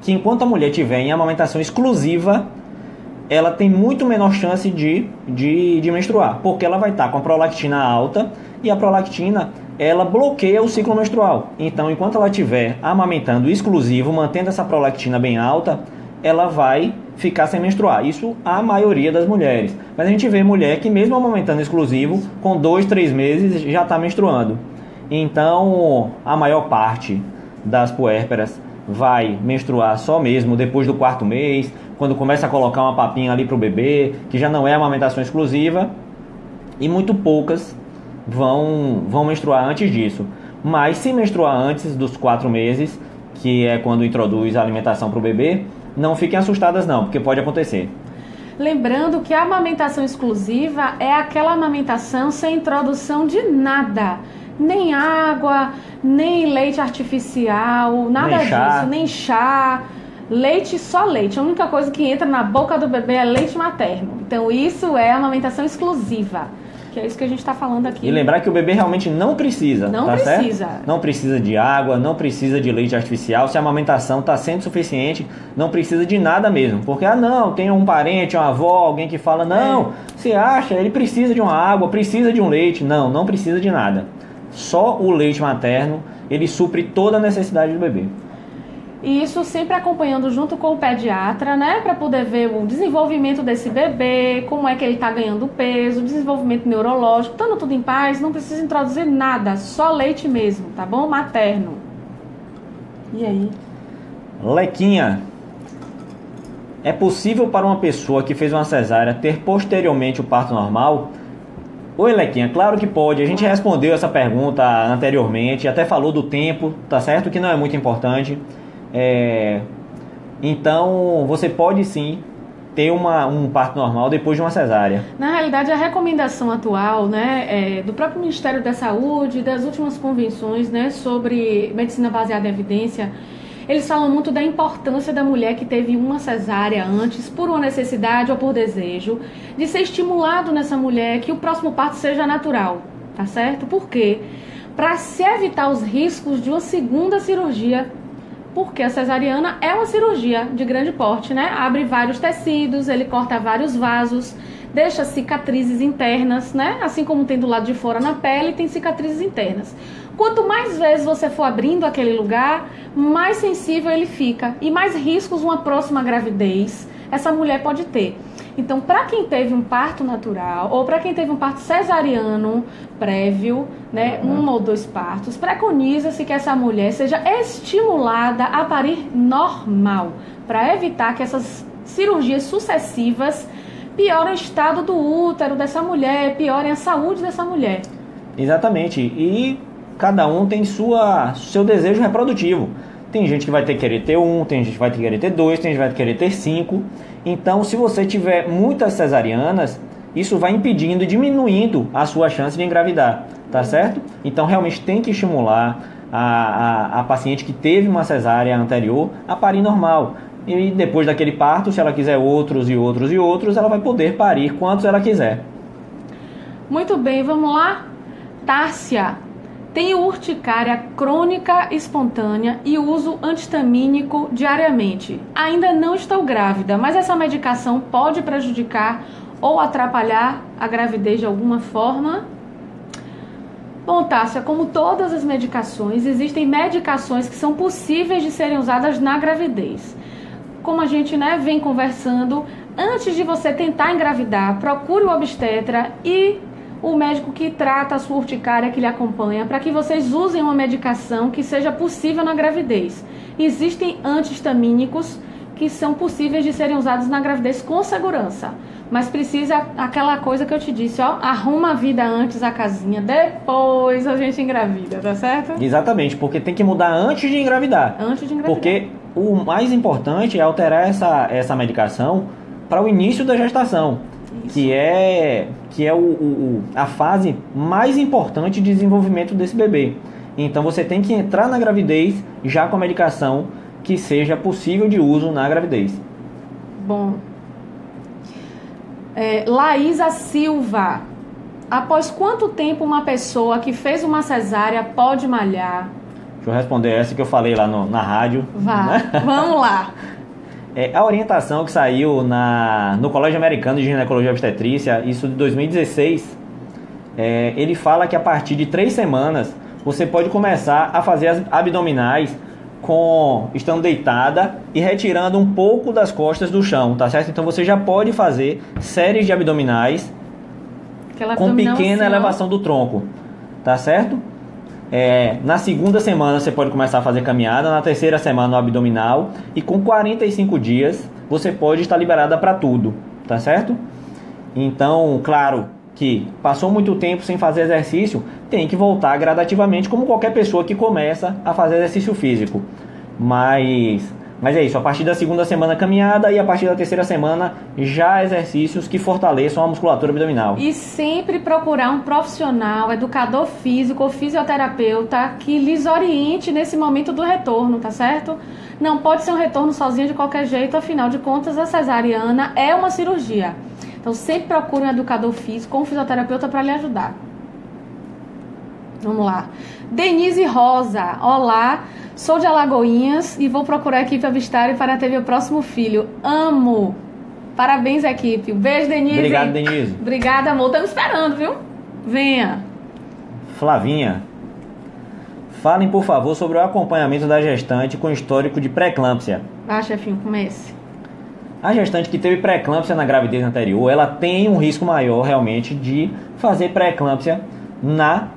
que enquanto a mulher estiver em amamentação exclusiva, ela tem muito menor chance de menstruar, porque ela vai estar com a prolactina alta e a prolactina ela bloqueia o ciclo menstrual. Então, enquanto ela estiver amamentando exclusivo, mantendo essa prolactina bem alta, ela vai ficar sem menstruar. Isso a maioria das mulheres. Mas a gente vê mulher que mesmo amamentando exclusivo, com 2, 3 meses já está menstruando. Então, a maior parte das puérperas vai menstruar só mesmo depois do 4º mês, quando começa a colocar uma papinha ali para o bebê, que já não é amamentação exclusiva, e muito poucas vão menstruar antes disso. Mas se menstruar antes dos 4 meses, que é quando introduz a alimentação para o bebê, não fiquem assustadas não, porque pode acontecer. Lembrando que a amamentação exclusiva é aquela amamentação sem introdução de nada. Nem água, nem leite artificial, nada disso, nem chá. Leite, só leite. A única coisa que entra na boca do bebê é leite materno. Então isso é amamentação exclusiva, que é isso que a gente está falando aqui. E lembrar que o bebê realmente não precisa, não tá precisa. Certo? Não precisa de água, não precisa de leite artificial. Se a amamentação está sendo suficiente, não precisa de nada mesmo. Porque, não, tem um parente, uma avó, alguém que fala, não, você acha, ele precisa de uma água, precisa de um leite. Não, não precisa de nada. Só o leite materno, ele supre toda a necessidade do bebê. E isso sempre acompanhando junto com o pediatra, né? Para poder ver o desenvolvimento desse bebê, como é que ele está ganhando peso, desenvolvimento neurológico, estando tudo em paz, não precisa introduzir nada, só leite mesmo, tá bom? Materno. E aí? Lequinha. É possível para uma pessoa que fez uma cesárea ter posteriormente o parto normal? Oi, Lequinha, claro que pode. A gente respondeu essa pergunta anteriormente, até falou do tempo, tá certo? Que não é muito importante. Então, você pode sim ter um parto normal depois de uma cesárea. Na realidade, a recomendação atual, né, do próprio Ministério da Saúde, das últimas convenções, né, sobre medicina baseada em evidência, eles falam muito da importância da mulher que teve uma cesárea antes, por uma necessidade ou por desejo, de ser estimulado nessa mulher que o próximo parto seja natural, tá certo? Por quê? Para se evitar os riscos de uma segunda cirurgia, porque a cesariana é uma cirurgia de grande porte, né? Abre vários tecidos, ele corta vários vasos, deixa cicatrizes internas, né? Assim como tem do lado de fora na pele, tem cicatrizes internas. Quanto mais vezes você for abrindo aquele lugar, mais sensível ele fica e mais riscos uma próxima gravidez essa mulher pode ter. Então, para quem teve um parto natural ou para quem teve um parto cesariano prévio, né, 1 ou 2 partos, preconiza-se que essa mulher seja estimulada a parir normal, para evitar que essas cirurgias sucessivas piorem o estado do útero dessa mulher, piorem a saúde dessa mulher. Exatamente. E cada um tem seu desejo reprodutivo. Tem gente que vai querer ter 1, tem gente que vai querer ter 2, tem gente que vai querer ter 5. Então, se você tiver muitas cesarianas, isso vai impedindo e diminuindo a sua chance de engravidar, tá certo? Então, realmente tem que estimular a paciente que teve uma cesárea anterior a parir normal. E depois daquele parto, se ela quiser outros e outros e outros, ela vai poder parir quantos ela quiser. Muito bem, vamos lá? Tárcia. Tenho urticária crônica espontânea e uso antihistamínico diariamente. Ainda não estou grávida, mas essa medicação pode prejudicar ou atrapalhar a gravidez de alguma forma? Bom, Tássia, como todas as medicações, existem medicações que são possíveis de serem usadas na gravidez. Como a gente, vem conversando, antes de você tentar engravidar, procure o obstetra e o médico que trata a sua urticária, que lhe acompanha, para que vocês usem uma medicação que seja possível na gravidez. Existem antihistamínicos que são possíveis de serem usados na gravidez com segurança, mas precisa aquela coisa que eu te disse, arruma a vida antes a casinha, depois a gente engravida, tá certo? Exatamente, porque tem que mudar antes de engravidar. Antes de engravidar. Porque o mais importante é alterar essa medicação para o início da gestação. Isso. Que é a fase mais importante de desenvolvimento desse bebê. Então você tem que entrar na gravidez já com a medicação que seja possível de uso na gravidez. Bom, Laísa Silva, após quanto tempo uma pessoa que fez uma cesárea pode malhar? Deixa eu responder essa que eu falei lá na rádio. Vamos lá. A orientação que saiu no Colégio Americano de Ginecologia e Obstetrícia, isso de 2016, ele fala que a partir de 3 semanas você pode começar a fazer as abdominais estando deitada e retirando um pouco das costas do chão, tá certo? Então você já pode fazer séries de abdominais com pequena elevação do tronco, tá certo? Na segunda semana você pode começar a fazer caminhada, na terceira semana o abdominal, e com 45 dias você pode estar liberada para tudo, tá certo? Então, claro que passou muito tempo sem fazer exercício, tem que voltar gradativamente, como qualquer pessoa que começa a fazer exercício físico. Mas é isso, a partir da segunda semana caminhada e a partir da terceira semana já exercícios que fortaleçam a musculatura abdominal. E sempre procurar um profissional, educador físico ou fisioterapeuta que lhes oriente nesse momento do retorno, tá certo? Não pode ser um retorno sozinho de qualquer jeito, afinal de contas a cesariana é uma cirurgia. Então sempre procure um educador físico ou um fisioterapeuta para lhe ajudar. Vamos lá. Denise Rosa, olá. Sou de Alagoinhas e vou procurar a equipe Obstário para ter meu próximo filho. Amo! Parabéns, equipe. Um beijo, Denise. Obrigado, Denise. Obrigada, amor. Estamos esperando, viu? Venha. Flavinha, falem, por favor, sobre o acompanhamento da gestante com histórico de pré-eclâmpsia. Chefinho, comece. A gestante que teve pré-eclâmpsia na gravidez anterior, ela tem um risco maior, realmente, de fazer pré-eclâmpsia na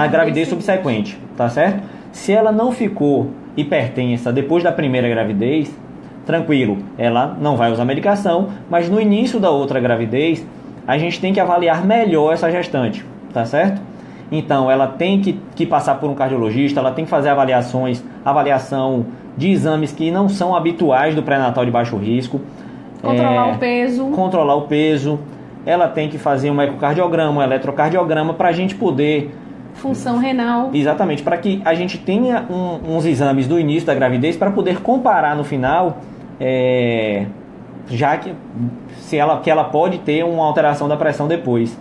gravidez subsequente, tá certo? Se ela não ficou hipertensa depois da primeira gravidez, tranquilo, ela não vai usar medicação, mas no início da outra gravidez, a gente tem que avaliar melhor essa gestante, tá certo? Então, ela tem que passar por um cardiologista, ela tem que fazer avaliação de exames que não são habituais do pré-natal de baixo risco. Controlar o peso. Ela tem que fazer um ecocardiograma, um eletrocardiograma, para a gente poder... Função renal. Exatamente, para que a gente tenha uns exames do início da gravidez para poder comparar no final, já que ela pode ter uma alteração da pressão depois.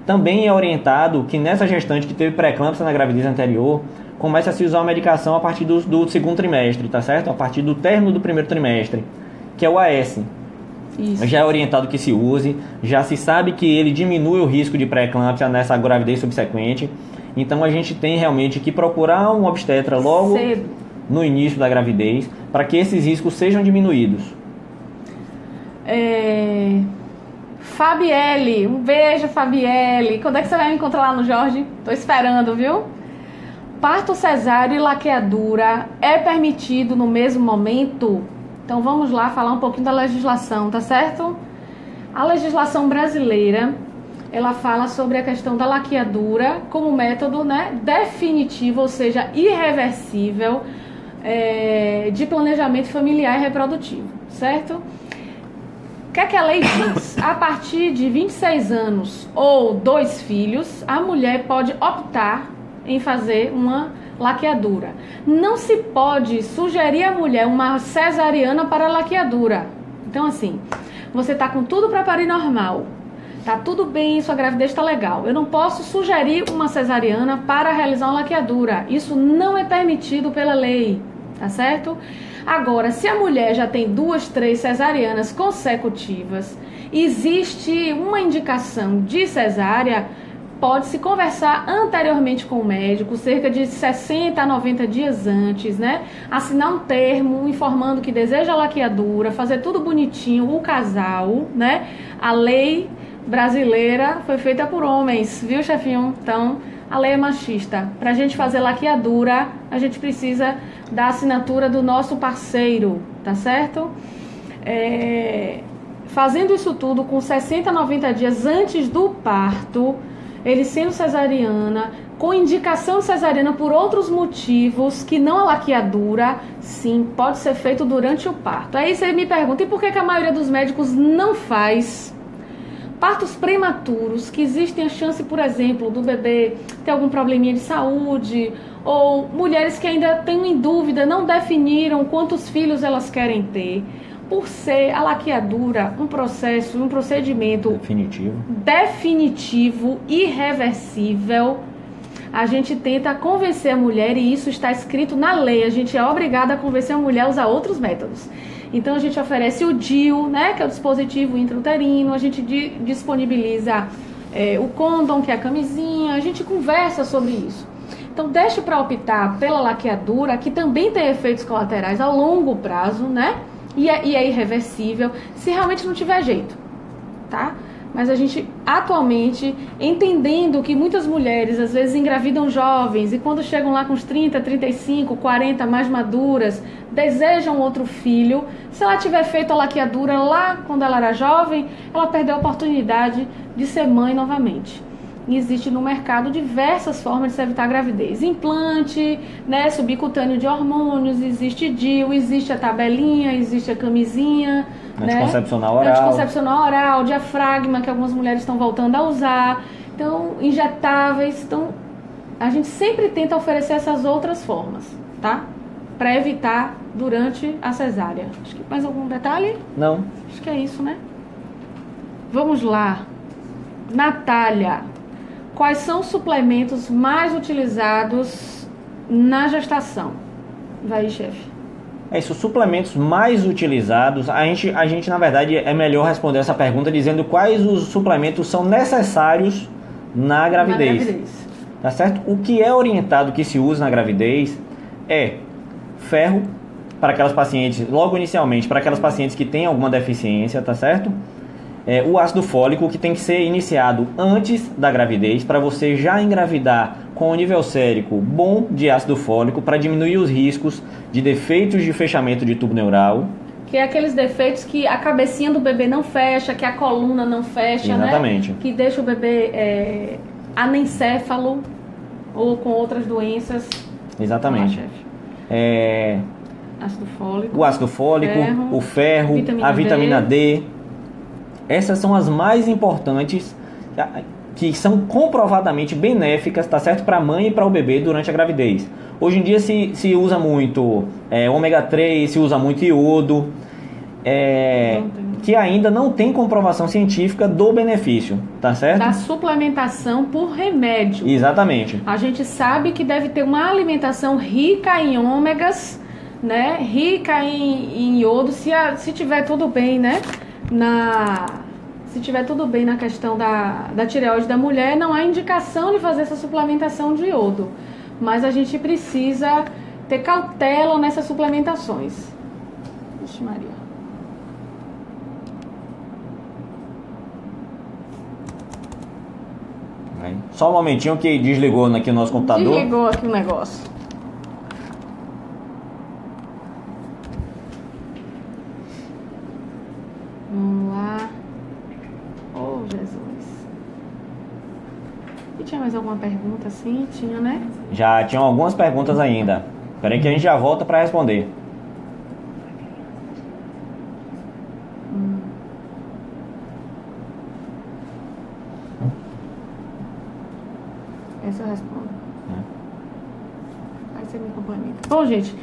Também é orientado que nessa gestante que teve pré-eclâmpsia na gravidez anterior, comece a se usar uma medicação a partir do segundo trimestre, tá certo? A partir do término do primeiro trimestre, que é o AS. Isso. Já é orientado que se use, já se sabe que ele diminui o risco de pré-eclâmpsia nessa gravidez subsequente. Então a gente tem realmente que procurar um obstetra logo cedo, no início da gravidez, para que esses riscos sejam diminuídos. Fabielle, um beijo, Fabielle. Quando é que você vai me encontrar lá no Jorge? Tô esperando, viu? Parto cesáreo e laqueadura é permitido no mesmo momento? Então vamos lá falar um pouquinho da legislação, tá certo? A legislação brasileira, ela fala sobre a questão da laqueadura como método, né, definitivo, ou seja, irreversível, de planejamento familiar e reprodutivo, certo? O que é que a lei diz? A partir de 26 anos ou 2 filhos, a mulher pode optar em fazer uma laqueadura. Não se pode sugerir à mulher uma cesariana para a laqueadura. Então, assim, você está com tudo para parir normal, tá tudo bem, sua gravidez está legal. Eu não posso sugerir uma cesariana para realizar uma laqueadura. Isso não é permitido pela lei, tá certo? Agora, se a mulher já tem 2, 3 cesarianas consecutivas, existe uma indicação de cesárea, pode-se conversar anteriormente com o médico, cerca de 60 a 90 dias antes, né? Assinar um termo informando que deseja a laqueadura, fazer tudo bonitinho, o casal, né? A lei brasileira foi feita por homens, viu, chefinho? Então, a lei é machista. Para a gente fazer laqueadura, a gente precisa da assinatura do nosso parceiro, tá certo? Fazendo isso tudo com 60 a 90 dias antes do parto, ele sendo cesariana, com indicação de cesariana por outros motivos, que não a laqueadura, sim, pode ser feito durante o parto. Aí você me pergunta, e por que a maioria dos médicos não faz partos prematuros, que existem a chance, por exemplo, do bebê ter algum probleminha de saúde, ou mulheres que ainda têm em dúvida, não definiram quantos filhos elas querem ter? Por ser a laqueadura um procedimento definitivo, irreversível, a gente tenta convencer a mulher, e isso está escrito na lei, a gente é obrigada a convencer a mulher a usar outros métodos. Então a gente oferece o DIU, né, que é o dispositivo intrauterino, a gente disponibiliza o condom, que é a camisinha, a gente conversa sobre isso. Então deixe para optar pela laqueadura, que também tem efeitos colaterais a longo prazo, né? E é irreversível, se realmente não tiver jeito, tá? Mas a gente, atualmente, entendendo que muitas mulheres, às vezes, engravidam jovens, e quando chegam lá com uns 30, 35, 40, mais maduras, desejam outro filho, se ela tiver feito a laqueadura lá quando ela era jovem, ela perdeu a oportunidade de ser mãe novamente. E existe no mercado diversas formas de se evitar a gravidez. Implante, né, subcutâneo de hormônios, existe DIU, existe a tabelinha, existe a camisinha, anticoncepcional né? oral. Anticoncepcional oral, diafragma, que algumas mulheres estão voltando a usar. Então, injetáveis. Então, a gente sempre tenta oferecer essas outras formas, tá? Para evitar durante a cesárea. Acho que mais algum detalhe? Não. Acho que é isso, né? Vamos lá. Natália. Quais são os suplementos mais utilizados na gestação? Vai, chefe. Os suplementos mais utilizados, a gente na verdade é melhor responder essa pergunta dizendo quais os suplementos são necessários na gravidez. Tá certo? O que é orientado que se usa na gravidez é ferro para aquelas pacientes, logo inicialmente, para aquelas pacientes que têm alguma deficiência, tá certo? O ácido fólico, que tem que ser iniciado antes da gravidez, para você já engravidar com o nível sérico bom de ácido fólico, para diminuir os riscos de defeitos de fechamento de tubo neural. Que é aqueles defeitos que a cabecinha do bebê não fecha, que a coluna não fecha, exatamente, né? Que deixa o bebê anencéfalo ou com outras doenças. Exatamente. Ácido fólico. O ácido fólico, o ferro, a vitamina D. Essas são as mais importantes, que são comprovadamente benéficas, tá certo, para a mãe e para o bebê durante a gravidez. Hoje em dia se usa muito ômega 3, se usa muito iodo, que ainda não tem comprovação científica do benefício, tá certo? Da suplementação por remédio. Exatamente. A gente sabe que deve ter uma alimentação rica em ômegas, né? Rica em iodo, se tiver tudo bem, né? se tiver tudo bem na questão da tireoide da mulher, não há indicação de fazer essa suplementação de iodo. Mas a gente precisa ter cautela nessas suplementações. Vixe Maria. Só um momentinho que desligou aqui o nosso computador. Desligou aqui o negócio. Vamos lá. Oh, Jesus. E tinha mais alguma pergunta assim? Tinha, né? Já tinham algumas perguntas ainda. Espera aí que a gente já volta para responder. Essa eu respondo. Aí você me complementa. Bom, gente,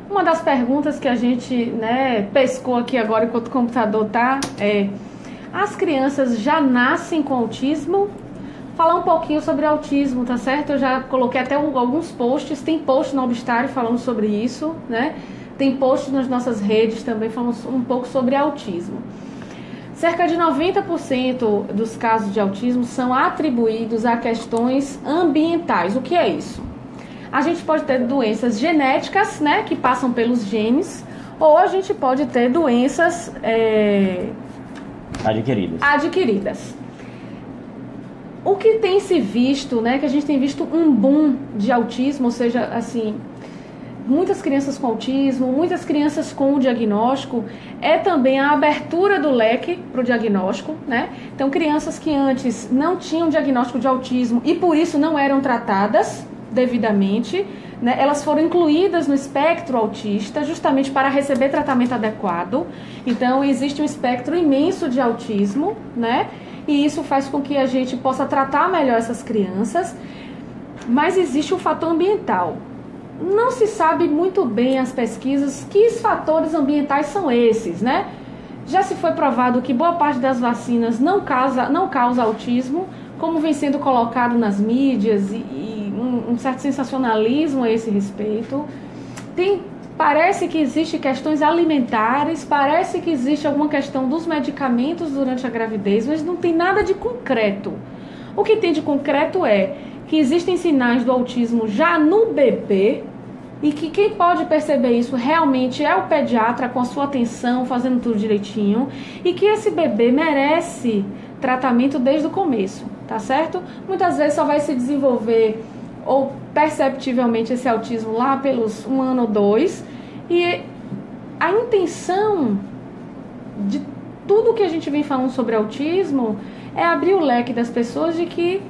uma das perguntas que a gente, né, pescou aqui agora enquanto o computador tá as crianças já nascem com autismo? Falar um pouquinho sobre autismo, tá certo? Eu já coloquei até alguns posts, tem post no Obstário falando sobre isso, né? Tem post nas nossas redes também falando um pouco sobre autismo. Cerca de 90% dos casos de autismo são atribuídos a questões ambientais. O que é isso? A gente pode ter doenças genéticas, né, que passam pelos genes, ou a gente pode ter doenças adquiridas. O que tem se visto, né, que a gente tem visto um boom de autismo, ou seja, assim, muitas crianças com autismo, muitas crianças com o diagnóstico, é também a abertura do leque para o diagnóstico, né? Então, crianças que antes não tinham diagnóstico de autismo e por isso não eram tratadas devidamente, né? Elas foram incluídas no espectro autista justamente para receber tratamento adequado. Então, existe um espectro imenso de autismo, né? E isso faz com que a gente possa tratar melhor essas crianças, mas existe um fator ambiental. Não se sabe muito bem as pesquisas que fatores ambientais são esses, né? Já se foi provado que boa parte das vacinas não causa autismo, como vem sendo colocado nas mídias e um certo sensacionalismo a esse respeito. Parece que existe questões alimentares, parece que existe alguma questão dos medicamentos durante a gravidez, mas não tem nada de concreto. O que tem de concreto é que existem sinais do autismo já no bebê, e que quem pode perceber isso realmente é o pediatra com a sua atenção, fazendo tudo direitinho, e que esse bebê merece tratamento desde o começo, tá certo? Muitas vezes só vai se desenvolver ou perceptivelmente esse autismo lá pelos 1 ano ou 2, e a intenção de tudo que a gente vem falando sobre autismo é abrir o leque das pessoas de que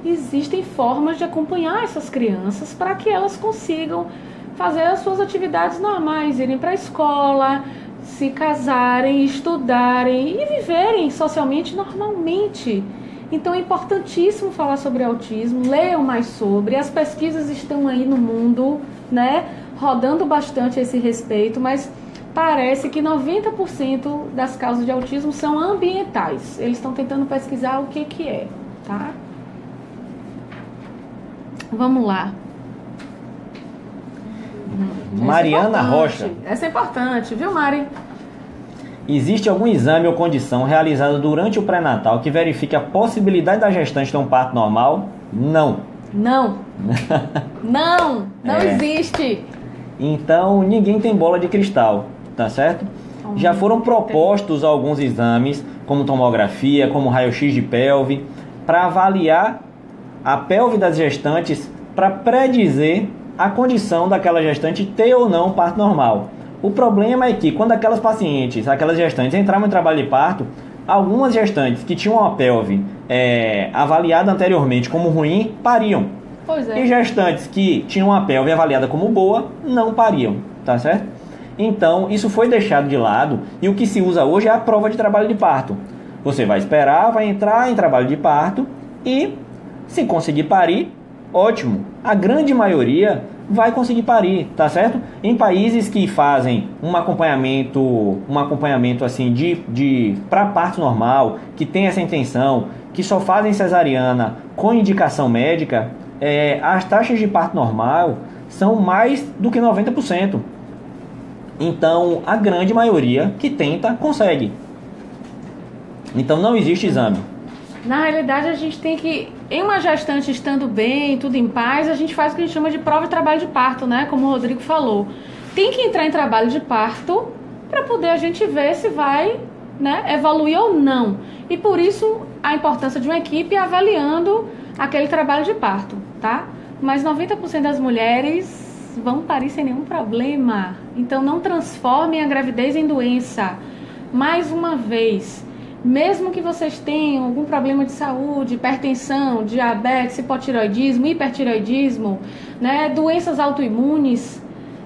existem formas de acompanhar essas crianças para que elas consigam fazer as suas atividades normais, irem para a escola, se casarem, estudarem e viverem socialmente normalmente. Então é importantíssimo falar sobre autismo, leiam mais sobre, as pesquisas estão aí no mundo, né, rodando bastante a esse respeito, mas parece que 90% das causas de autismo são ambientais. Eles estão tentando pesquisar o que é, tá? Vamos lá. Mariana Rocha. Essa é importante, viu, Mari? Existe algum exame ou condição realizada durante o pré-natal que verifique a possibilidade da gestante ter um parto normal? Não. Não existe. Então, ninguém tem bola de cristal, tá certo? Já foram propostos alguns exames, como tomografia, como raio-x de pelve, para avaliar a pelve das gestantes para predizer a condição daquela gestante ter ou não parto normal. O problema é que quando aquelas gestantes entravam em trabalho de parto, algumas gestantes que tinham uma pelve avaliada anteriormente como ruim, pariam. Pois é. E gestantes que tinham uma pelve avaliada como boa, não pariam, tá certo? Então, isso foi deixado de lado e o que se usa hoje é a prova de trabalho de parto. Você vai esperar, vai entrar em trabalho de parto e, se conseguir parir, ótimo. A grande maioria vai conseguir parir, tá certo? Em países que fazem um acompanhamento assim para parto normal, que tem essa intenção, que só fazem cesariana com indicação médica, as taxas de parto normal são mais do que 90%. Então, a grande maioria que tenta, consegue. Então não existe exame. Na realidade, a gente tem que, em uma gestante estando bem, tudo em paz, a gente faz o que a gente chama de prova de trabalho de parto, né? Como o Rodrigo falou. Tem que entrar em trabalho de parto para poder a gente ver se vai, né, evoluir ou não. E por isso a importância de uma equipe avaliando aquele trabalho de parto, tá? Mas 90% das mulheres vão parir sem nenhum problema. Então não transformem a gravidez em doença. Mais uma vez, mesmo que vocês tenham algum problema de saúde, hipertensão, diabetes, hipotireoidismo, hipertireoidismo, né, doenças autoimunes,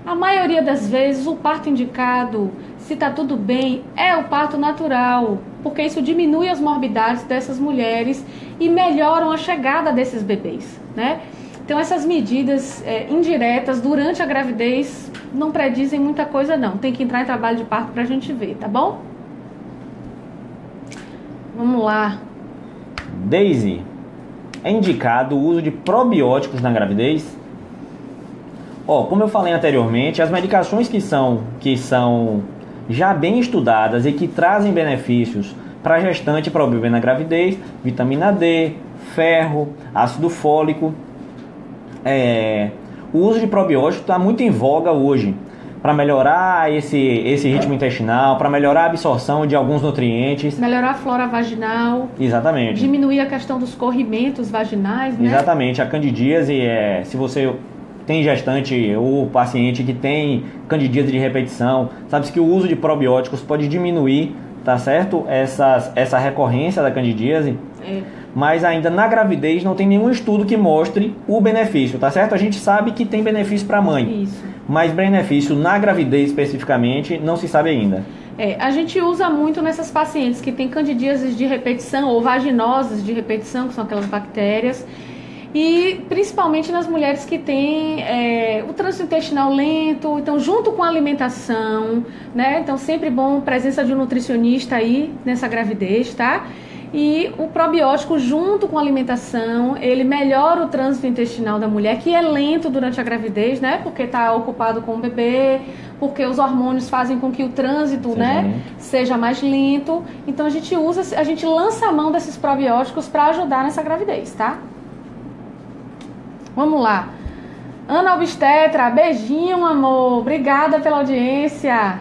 a maioria das vezes o parto indicado, se está tudo bem, é o parto natural, porque isso diminui as morbidades dessas mulheres e melhoram a chegada desses bebês, né? Então essas medidas indiretas durante a gravidez não predizem muita coisa não, tem que entrar em trabalho de parto para a gente ver, tá bom? Vamos lá. Daisy, é indicado o uso de probióticos na gravidez? Como eu falei anteriormente, as medicações que são já bem estudadas e que trazem benefícios para a gestante e para o bebê na gravidez, vitamina D, ferro, ácido fólico, o uso de probióticos está muito em voga hoje, para melhorar esse ritmo intestinal, para melhorar a absorção de alguns nutrientes. Melhorar a flora vaginal. Exatamente. Diminuir a questão dos corrimentos vaginais, né? Exatamente. A candidíase, se você tem gestante ou paciente que tem candidíase de repetição, sabe-se que o uso de probióticos pode diminuir, tá certo? Essa recorrência da candidíase. Mas ainda na gravidez não tem nenhum estudo que mostre o benefício, tá certo? A gente sabe que tem benefício para a mãe. Isso. Mas benefício na gravidez especificamente não se sabe ainda. A gente usa muito nessas pacientes que têm candidíases de repetição ou vaginoses de repetição, que são aquelas bactérias. E principalmente nas mulheres que têm o trânsito intestinal lento, então junto com a alimentação, né? Então sempre bom a presença de um nutricionista aí nessa gravidez, tá? E o probiótico junto com a alimentação, ele melhora o trânsito intestinal da mulher, que é lento durante a gravidez, né? Porque está ocupado com o bebê, porque os hormônios fazem com que o trânsito, né, seja mais lento. Então a gente lança a mão desses probióticos para ajudar nessa gravidez, tá? Vamos lá. Ana Obstetra, beijinho, amor. Obrigada pela audiência.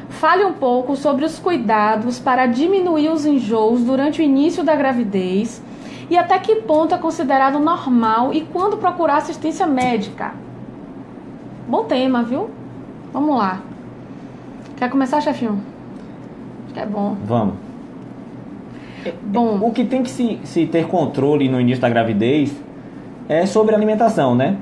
Fale um pouco sobre os cuidados para diminuir os enjoos durante o início da gravidez e até que ponto é considerado normal e quando procurar assistência médica. Bom tema, viu? Vamos lá. Quer começar, chefinho? Acho que é bom. Vamos. Bom. O que tem que se ter controle no início da gravidez é sobre a alimentação, né?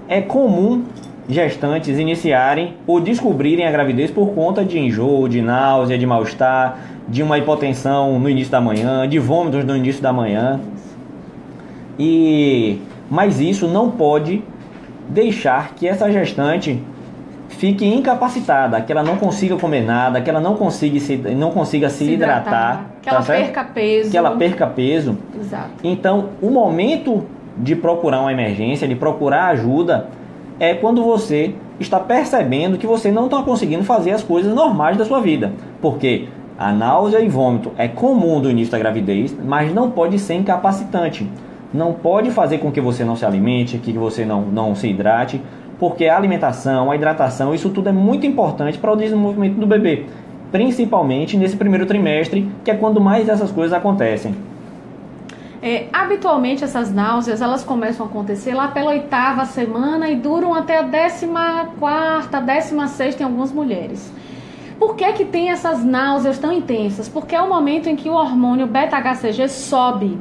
É comum gestantes iniciarem ou descobrirem a gravidez por conta de enjoo, de náusea, de mal-estar, de uma hipotensão no início da manhã, de vômitos no início da manhã. Mas isso não pode deixar que essa gestante fique incapacitada, que ela não consiga comer nada, que ela não consiga se hidratar, que ela perca peso. Que ela perca peso. Exato. Então, o momento de procurar uma emergência, de procurar ajuda, é quando você está percebendo que você não está conseguindo fazer as coisas normais da sua vida. Porque a náusea e vômito é comum do início da gravidez, mas não pode ser incapacitante. Não pode fazer com que você não se alimente, que você não se hidrate, porque a alimentação, a hidratação, isso tudo é muito importante para o desenvolvimento do bebê. Principalmente nesse primeiro trimestre, que é quando mais essas coisas acontecem. Habitualmente essas náuseas elas começam a acontecer lá pela 8ª semana e duram até a 14ª, 16ª em algumas mulheres. Por que tem essas náuseas tão intensas? Porque é o momento em que o hormônio beta-HCG sobe.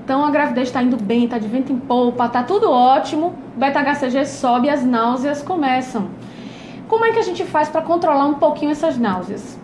Então a gravidez está indo bem, está de vento em polpa, está tudo ótimo, o beta-HCG sobe e as náuseas começam. Como é que a gente faz para controlar um pouquinho essas náuseas?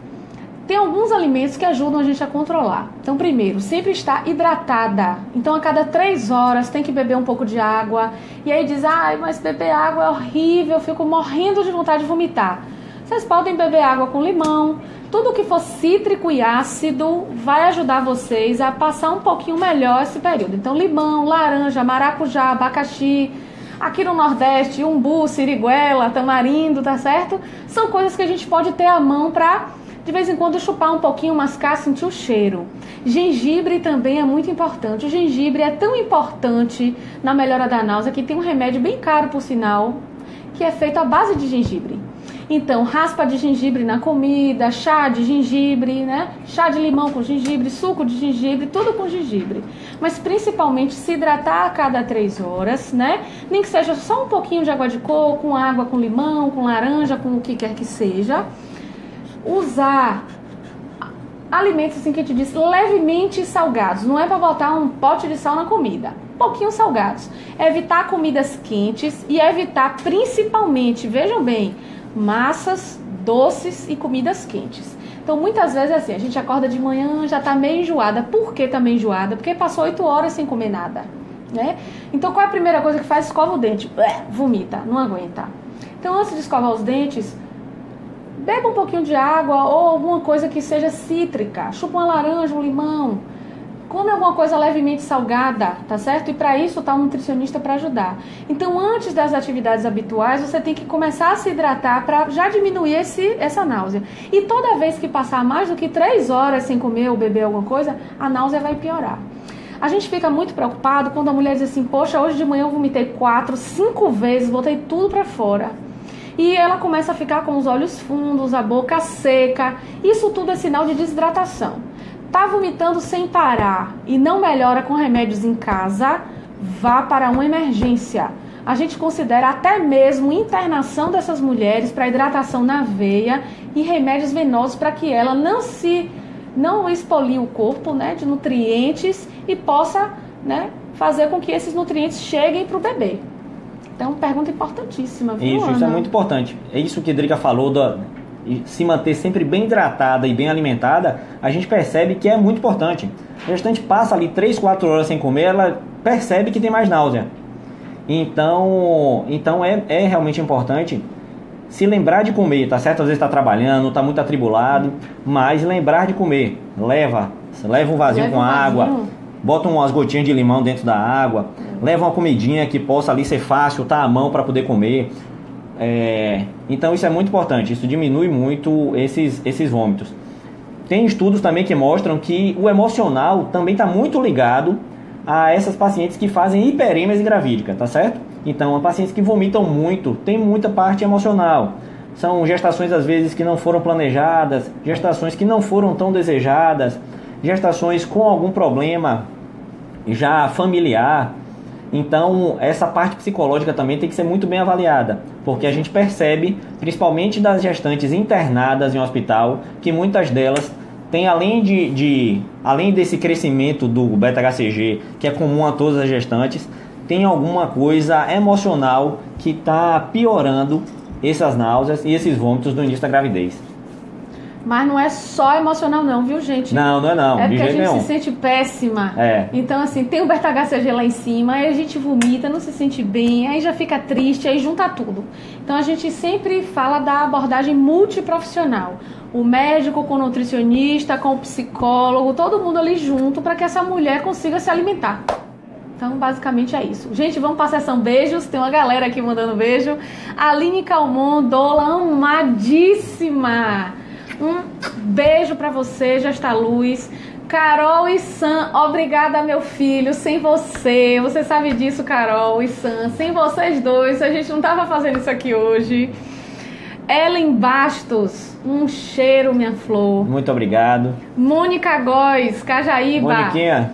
Tem alguns alimentos que ajudam a gente a controlar. Então, primeiro, sempre estar hidratada. Então, a cada 3 horas tem que beber um pouco de água. E aí diz, mas beber água é horrível, eu fico morrendo de vontade de vomitar. Vocês podem beber água com limão. Tudo que for cítrico e ácido vai ajudar vocês a passar um pouquinho melhor esse período. Então, limão, laranja, maracujá, abacaxi. Aqui no Nordeste, umbu, siriguela, tamarindo, tá certo? São coisas que a gente pode ter à mão para, de vez em quando, chupar um pouquinho, mascar, sentir o cheiro. Gengibre também é muito importante. O gengibre é tão importante na melhora da náusea que tem um remédio bem caro, por sinal, que é feito à base de gengibre. Então, raspa de gengibre na comida, chá de gengibre, né? Chá de limão com gengibre, suco de gengibre, tudo com gengibre. Mas principalmente se hidratar a cada 3 horas, né? Nem que seja só um pouquinho de água de coco, com água com limão, com laranja, com o que quer que seja. Usar alimentos, assim que a gente diz, levemente salgados. Não é para botar um pote de sal na comida. Pouquinho salgados. Evitar comidas quentes e evitar principalmente, vejam bem, massas, doces e comidas quentes. Então, muitas vezes é assim, a gente acorda de manhã, já tá meio enjoada. Por que tá meio enjoada? Porque passou 8 horas sem comer nada, né? Então, qual é a primeira coisa que faz? Escova o dente. Vomita, não aguenta. Então, antes de escovar os dentes, beba um pouquinho de água ou alguma coisa que seja cítrica. Chupa uma laranja, um limão. Come alguma coisa levemente salgada, tá certo? E para isso tá um nutricionista para ajudar. Então, antes das atividades habituais, você tem que começar a se hidratar para já diminuir essa náusea. E toda vez que passar mais do que 3 horas sem comer ou beber alguma coisa, a náusea vai piorar. A gente fica muito preocupado quando a mulher diz assim, poxa, hoje de manhã eu vomitei 4, 5 vezes, botei tudo para fora. E ela começa a ficar com os olhos fundos, a boca seca. Isso tudo é sinal de desidratação. Tá vomitando sem parar e não melhora com remédios em casa, vá para uma emergência. A gente considera até mesmo internação dessas mulheres para hidratação na veia e remédios venosos para que ela não expolie o corpo, né, de nutrientes e possa, né, fazer com que esses nutrientes cheguem para o bebê. Então, pergunta importantíssima, viu, Ana? Isso é muito importante. É isso que a Drica falou, se manter sempre bem hidratada e bem alimentada, a gente percebe que é muito importante. A gestante passa ali 3, 4 horas sem comer, ela percebe que tem mais náusea. Então é realmente importante se lembrar de comer, tá certo? Às vezes está trabalhando, está muito atribulado, mas lembrar de comer. Leva um vasinho com água, bota umas gotinhas de limão dentro da água, leva uma comidinha que possa ali ser fácil, tá à mão para poder comer. Então isso é muito importante, isso diminui muito esses vômitos. Tem estudos também que mostram que o emocional também está muito ligado a essas pacientes que fazem hiperêmese gravídica, tá certo? Então, pacientes que vomitam muito, tem muita parte emocional. São gestações às vezes que não foram planejadas, gestações que não foram tão desejadas, gestações com algum problema já familiar. Então, essa parte psicológica também tem que ser muito bem avaliada, porque a gente percebe, principalmente das gestantes internadas em um hospital, que muitas delas têm, além desse crescimento do beta-HCG, que é comum a todas as gestantes, tem alguma coisa emocional que está piorando essas náuseas e esses vômitos do início da gravidez. Mas não é só emocional não, viu, gente? Não é não. É porque a gente se sente péssima. Então, assim, tem o beta-HCG lá em cima, aí a gente vomita, não se sente bem, aí já fica triste, aí junta tudo. Então, a gente sempre fala da abordagem multiprofissional. O médico com o nutricionista, com o psicólogo, todo mundo ali junto para que essa mulher consiga se alimentar. Então, basicamente é isso. Gente, vamos para a sessão beijos. Tem uma galera aqui mandando beijo. Aline Calmon, doula amadíssima. Um beijo pra você, Gesta Luz. Carol e Sam, obrigada, meu filho. Sem você sabe disso, Carol e Sam. Sem vocês dois, a gente não tava fazendo isso aqui hoje. Ellen Bastos, um cheiro, minha flor. Muito obrigado. Mônica Góes, Cajaíba. Moniquinha,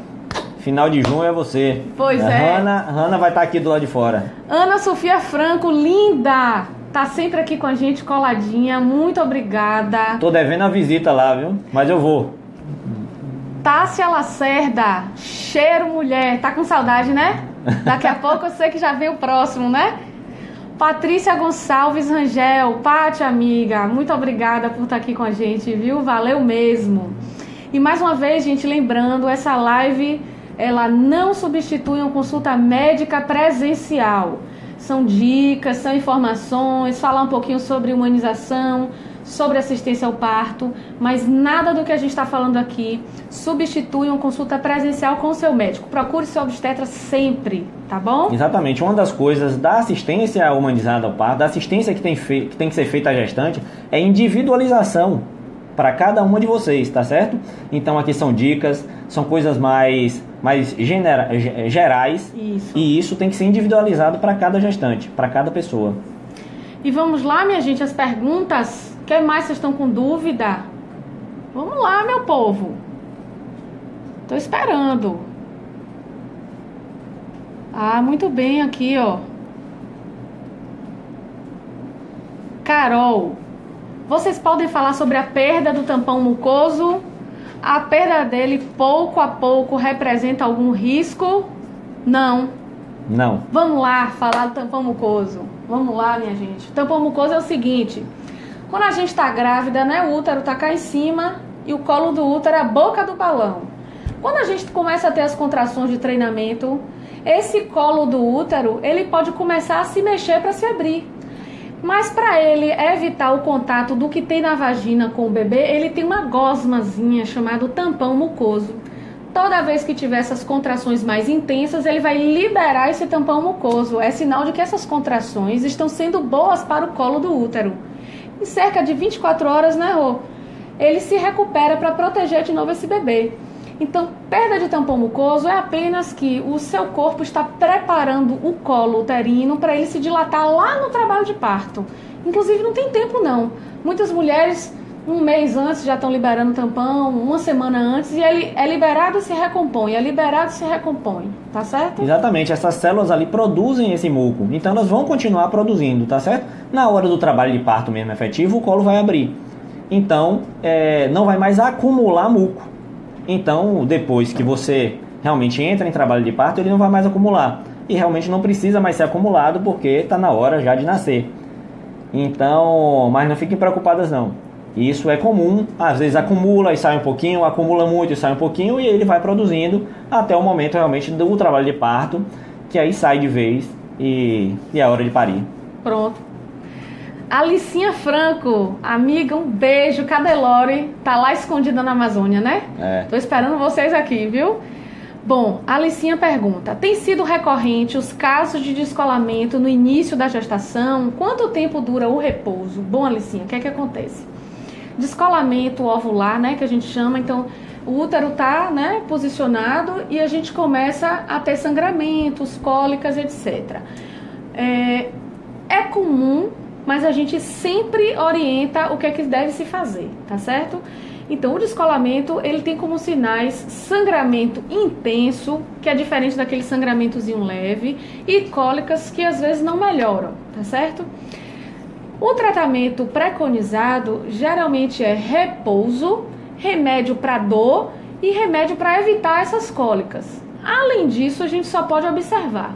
final de junho é você. Pois é. Hanna vai estar aqui do lado de fora. Ana Sofia Franco, linda. Tá sempre aqui com a gente, coladinha. Muito obrigada. Tô devendo a visita lá, viu? Mas eu vou. Tássia Lacerda, cheiro, mulher. Tá com saudade, né? Daqui a pouco eu sei que já vem o próximo, né? Patrícia Gonçalves Rangel, Pati, amiga, muito obrigada por estar aqui com a gente, viu? Valeu mesmo. E mais uma vez, gente, lembrando, essa live, ela não substitui uma consulta médica presencial. São dicas, são informações, falar um pouquinho sobre humanização, sobre assistência ao parto, mas nada do que a gente está falando aqui substitui uma consulta presencial com o seu médico. Procure seu obstetra sempre, tá bom? Exatamente. Uma das coisas da assistência humanizada ao parto, da assistência que tem que ser feita à gestante, é individualização para cada uma de vocês, tá certo? Então aqui são dicas, são coisas mais gerais. Isso. E isso tem que ser individualizado para cada gestante, para cada pessoa. E vamos lá, minha gente, as perguntas. O que mais vocês estão com dúvida? Vamos lá, meu povo. Tô esperando. Ah, muito bem aqui, ó. Carol, vocês podem falar sobre a perda do tampão mucoso? A perda dele, pouco a pouco, representa algum risco? Não. Não. Vamos lá falar do tampão mucoso. Vamos lá, minha gente. O tampão mucoso é o seguinte. Quando a gente está grávida, né, o útero está cá em cima e o colo do útero é a boca do balão. Quando a gente começa a ter as contrações de treinamento, esse colo do útero, ele pode começar a se mexer para se abrir. Mas para ele evitar o contato do que tem na vagina com o bebê, ele tem uma gosmazinha chamada tampão mucoso. Toda vez que tiver essas contrações mais intensas, ele vai liberar esse tampão mucoso. É sinal de que essas contrações estão sendo boas para o colo do útero. Em cerca de 24 horas, né, Rô? Ele se recupera para proteger de novo esse bebê. Então, perda de tampão mucoso é apenas que o seu corpo está preparando o colo uterino para ele se dilatar lá no trabalho de parto. Inclusive, não tem tempo, não. Muitas mulheres, um mês antes, já estão liberando tampão, uma semana antes, e ele é liberado e se recompõe, é liberado e se recompõe, tá certo? Exatamente, essas células ali produzem esse muco, então elas vão continuar produzindo, tá certo? Na hora do trabalho de parto mesmo efetivo, o colo vai abrir. Então, não vai mais acumular muco. Então, depois que você realmente entra em trabalho de parto, ele não vai mais acumular. E realmente não precisa mais ser acumulado, porque está na hora já de nascer. Então, mas não fiquem preocupadas não. Isso é comum, às vezes acumula e sai um pouquinho, acumula muito e sai um pouquinho, e ele vai produzindo até o momento realmente do trabalho de parto, que aí sai de vez e é a hora de parir. Pronto. Alicinha Franco, amiga, um beijo. Cadê Lore? Tá lá escondida na Amazônia, né? Tô esperando vocês aqui, viu? Bom, a Alicinha pergunta: tem sido recorrente os casos de descolamento no início da gestação? Quanto tempo dura o repouso? Bom, Alicinha, o que é que acontece? Descolamento ovular, né, que a gente chama, então o útero tá, né, posicionado e a gente começa a ter sangramentos, cólicas, etc. É comum, mas a gente sempre orienta o que é que deve se fazer, tá certo? Então, o descolamento, ele tem como sinais sangramento intenso, que é diferente daquele sangramentozinho leve, e cólicas que às vezes não melhoram, tá certo? O tratamento preconizado geralmente é repouso, remédio para dor e remédio para evitar essas cólicas. Além disso, a gente só pode observar.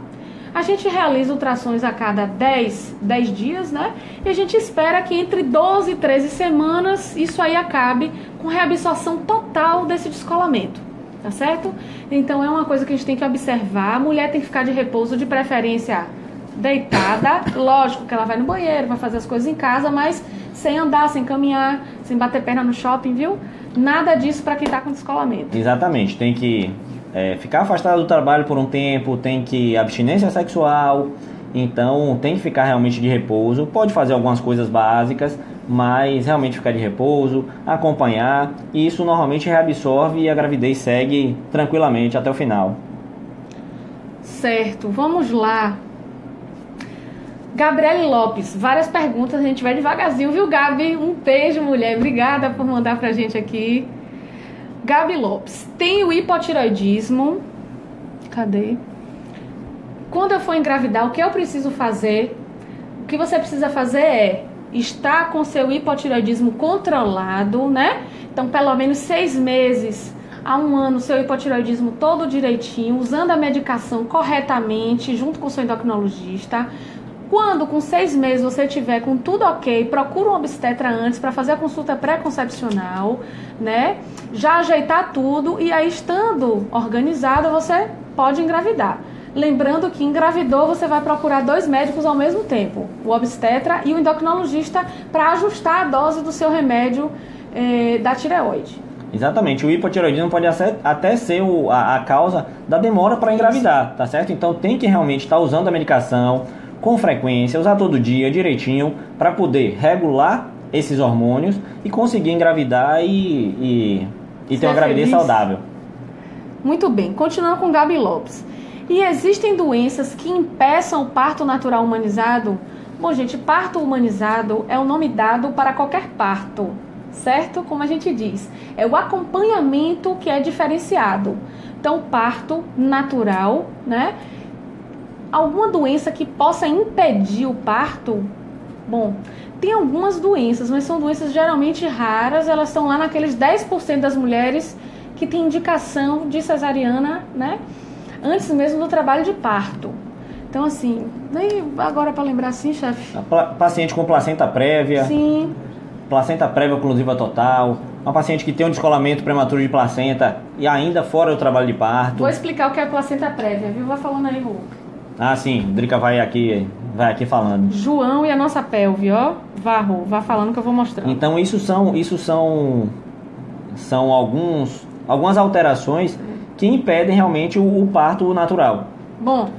A gente realiza ultrassons a cada 10 dias, né? E a gente espera que entre 12 e 13 semanas isso aí acabe com reabsorção total desse descolamento, tá certo? Então é uma coisa que a gente tem que observar. A mulher tem que ficar de repouso, de preferência deitada. Lógico que ela vai no banheiro, vai fazer as coisas em casa, mas sem andar, sem caminhar, sem bater perna no shopping, viu? Nada disso para quem tá com descolamento. Exatamente, tem que ficar afastado do trabalho por um tempo, tem que abstinência sexual, então tem que ficar realmente de repouso. Pode fazer algumas coisas básicas, mas realmente ficar de repouso, acompanhar, e isso normalmente reabsorve e a gravidez segue tranquilamente até o final. Certo, vamos lá. Gabriele Lopes, várias perguntas, a gente vai devagarzinho, viu, Gabi? Um beijo, mulher, obrigada por mandar pra gente aqui. Gabi Lopes, tenho hipotireoidismo. Cadê? Quando eu for engravidar, o que eu preciso fazer? O que você precisa fazer é estar com seu hipotireoidismo controlado, né? Então, pelo menos 6 meses a 1 ano, seu hipotireoidismo todo direitinho, usando a medicação corretamente, junto com o seu endocrinologista. Quando com 6 meses você tiver com tudo ok, procura um obstetra antes para fazer a consulta pré-concepcional, né? Já ajeitar tudo e aí, estando organizado, você pode engravidar. Lembrando que engravidou, você vai procurar 2 médicos ao mesmo tempo, o obstetra e o endocrinologista, para ajustar a dose do seu remédio da tireoide. Exatamente, o hipotireoidismo pode até ser a causa da demora para engravidar, tá certo? Então tem que realmente estar usando a medicação com frequência, usar todo dia direitinho para poder regular esses hormônios e conseguir engravidar e ter uma gravidez feliz. saudável. Muito bem, continuando com Gabi Lopes. E existem doenças que impeçam o parto natural humanizado? Bom, gente, parto humanizado é o nome dado para qualquer parto, certo? Como a gente diz, é o acompanhamento que é diferenciado. Então, parto natural, né? Alguma doença que possa impedir o parto? Bom, tem algumas doenças, mas são doenças geralmente raras, elas estão lá naqueles 10% das mulheres que tem indicação de cesariana, né? Antes mesmo do trabalho de parto. Então, assim, nem agora para lembrar assim, chefe. Paciente com placenta prévia. Sim. Placenta prévia oclusiva total. Uma paciente que tem um descolamento prematuro de placenta e ainda fora do trabalho de parto. Vou explicar o que é a placenta prévia, viu? Vai falando aí, Rô. Ah, sim. Drica vai aqui falando. João e a nossa pelve, ó. Vá, Rô. Vá falando que eu vou mostrar. Então, isso são algumas alterações que impedem realmente o parto natural. Bom,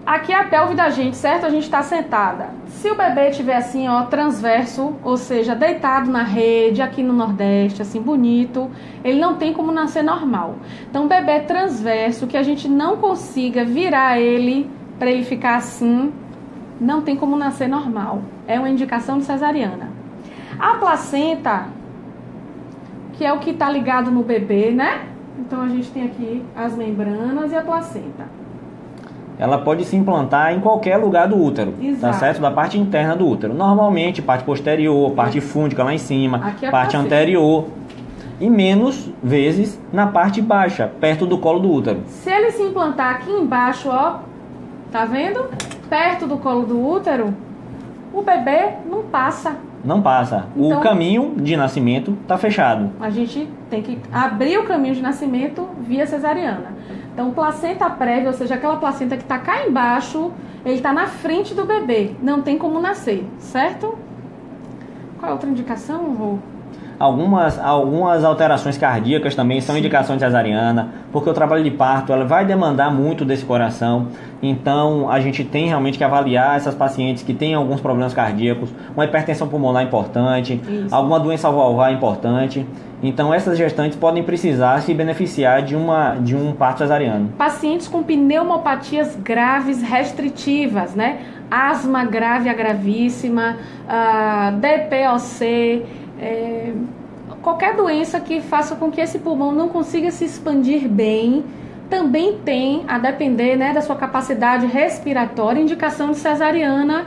aqui é a pelve da gente, certo? A gente está sentada. Se o bebê estiver assim, ó, transverso, ou seja, deitado na rede, aqui no Nordeste, assim, bonito, ele não tem como nascer normal. Então, bebê transverso, que a gente não consiga virar ele para ele ficar assim, não tem como nascer normal. É uma indicação de cesariana. A placenta, que é o que está ligado no bebê, né? Então, a gente tem aqui as membranas e a placenta. Ela pode se implantar em qualquer lugar do útero, Exato. tá certo? Da parte interna do útero. Normalmente, parte posterior, parte fúndica lá em cima, Aqui é a parte placenta. anterior. E menos vezes na parte baixa, perto do colo do útero. Se ele se implantar aqui embaixo, ó, tá vendo? Perto do colo do útero, o bebê não passa. Não passa. Então, o caminho de nascimento está fechado. A gente tem que abrir o caminho de nascimento via cesariana. Então, placenta prévia, ou seja, aquela placenta que está cá embaixo, ele está na frente do bebê. Não tem como nascer, certo? Qual é a outra indicação, Rô? Algumas alterações cardíacas também são indicações de cesariana, porque o trabalho de parto ela vai demandar muito desse coração. Então, a gente tem realmente que avaliar essas pacientes que têm alguns problemas cardíacos, uma hipertensão pulmonar importante, alguma doença valvar importante. Então, essas gestantes podem precisar se beneficiar de um parto cesariano. Pacientes com pneumopatias graves restritivas, né? Asma grave a gravíssima, DPOC, qualquer doença que faça com que esse pulmão não consiga se expandir bem, também tem, a depender, né, da sua capacidade respiratória, indicação de cesariana,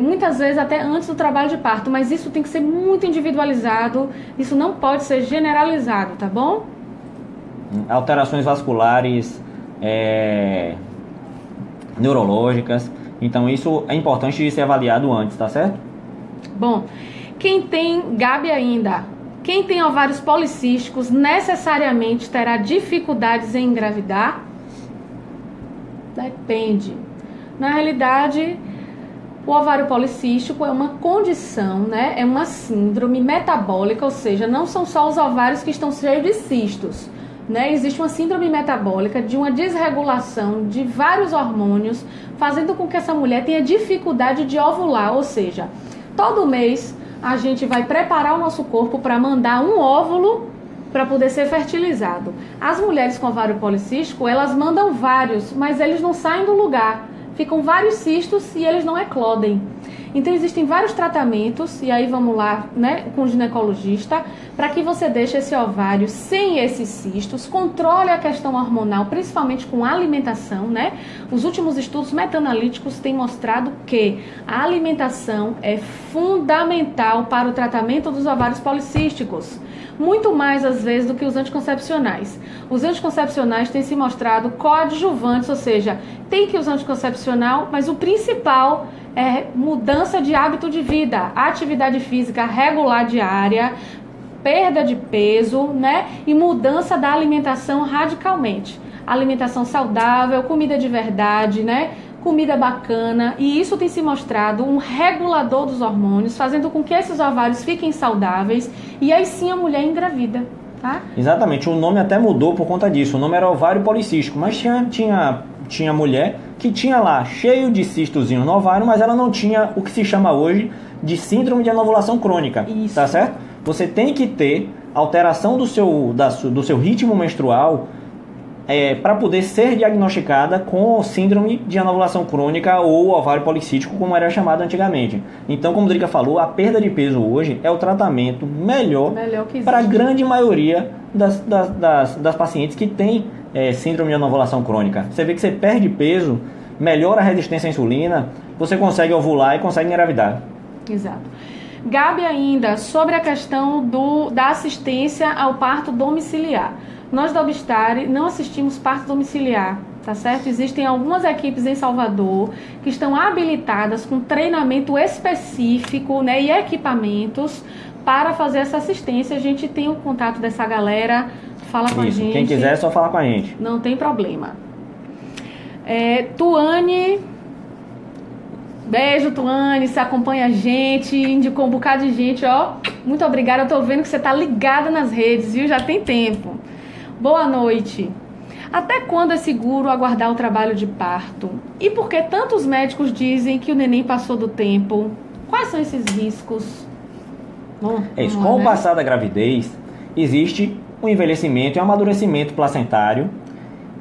muitas vezes até antes do trabalho de parto, mas isso tem que ser muito individualizado, isso não pode ser generalizado, tá bom? Alterações vasculares, neurológicas, então isso é importante de ser avaliado antes, tá certo? Bom, quem tem, Gabi ainda, quem tem ovários policísticos necessariamente terá dificuldades em engravidar? Depende. Na realidade, o ovário policístico é uma condição, né? É uma síndrome metabólica, ou seja, não são só os ovários que estão cheios de cistos, né? Existe uma síndrome metabólica de uma desregulação de vários hormônios, fazendo com que essa mulher tenha dificuldade de ovular, ou seja, todo mês a gente vai preparar o nosso corpo para mandar um óvulo para poder ser fertilizado. As mulheres com ovário policístico, elas mandam vários, mas eles não saem do lugar. Ficam vários cistos e eles não eclodem. Então existem vários tratamentos, e aí vamos lá, né, com o ginecologista, para que você deixe esse ovário sem esses cistos, controle a questão hormonal, principalmente com a alimentação, né? Os últimos estudos meta-analíticos têm mostrado que a alimentação é fundamental para o tratamento dos ovários policísticos. Muito mais, às vezes, do que os anticoncepcionais. Os anticoncepcionais têm se mostrado coadjuvantes, ou seja, tem que usar anticoncepcional, mas o principal é mudança de hábito de vida, atividade física regular diária, perda de peso, né? E mudança da alimentação radicalmente. Alimentação saudável, comida de verdade, né? Comida bacana, e isso tem se mostrado um regulador dos hormônios, fazendo com que esses ovários fiquem saudáveis, e aí sim a mulher engravida. tá? Exatamente, o nome até mudou por conta disso. O nome era ovário policístico, mas tinha mulher que tinha lá cheio de cistozinhos no ovário, mas ela não tinha o que se chama hoje de síndrome de anovulação crônica. Isso. Tá certo? Você tem que ter alteração do seu ritmo menstrual para poder ser diagnosticada com síndrome de anovulação crônica ou ovário policístico, como era chamado antigamente. Então, como o Drica falou, a perda de peso hoje é o tratamento melhor para a grande maioria das pacientes que têm síndrome de anovulação crônica. Você vê que você perde peso, melhora a resistência à insulina, você consegue ovular e consegue engravidar. Exato. Gabi, ainda sobre a questão da assistência ao parto domiciliar. Nós da Obstare não assistimos parto domiciliar, tá certo? Existem algumas equipes em Salvador que estão habilitadas com treinamento específico, né, e equipamentos para fazer essa assistência. A gente tem o contato dessa galera, fala com a gente. Quem quiser é só falar com a gente. Não tem problema. Tuane, beijo, Tuane, você acompanha a gente, indicou um bocado de gente, ó. Muito obrigada, eu tô vendo que você tá ligada nas redes, viu? Já tem tempo. Boa noite. Até quando é seguro aguardar o trabalho de parto? E por que tantos médicos dizem que o neném passou do tempo? Quais são esses riscos? Com o passar da gravidez, existe um envelhecimento e um amadurecimento placentário.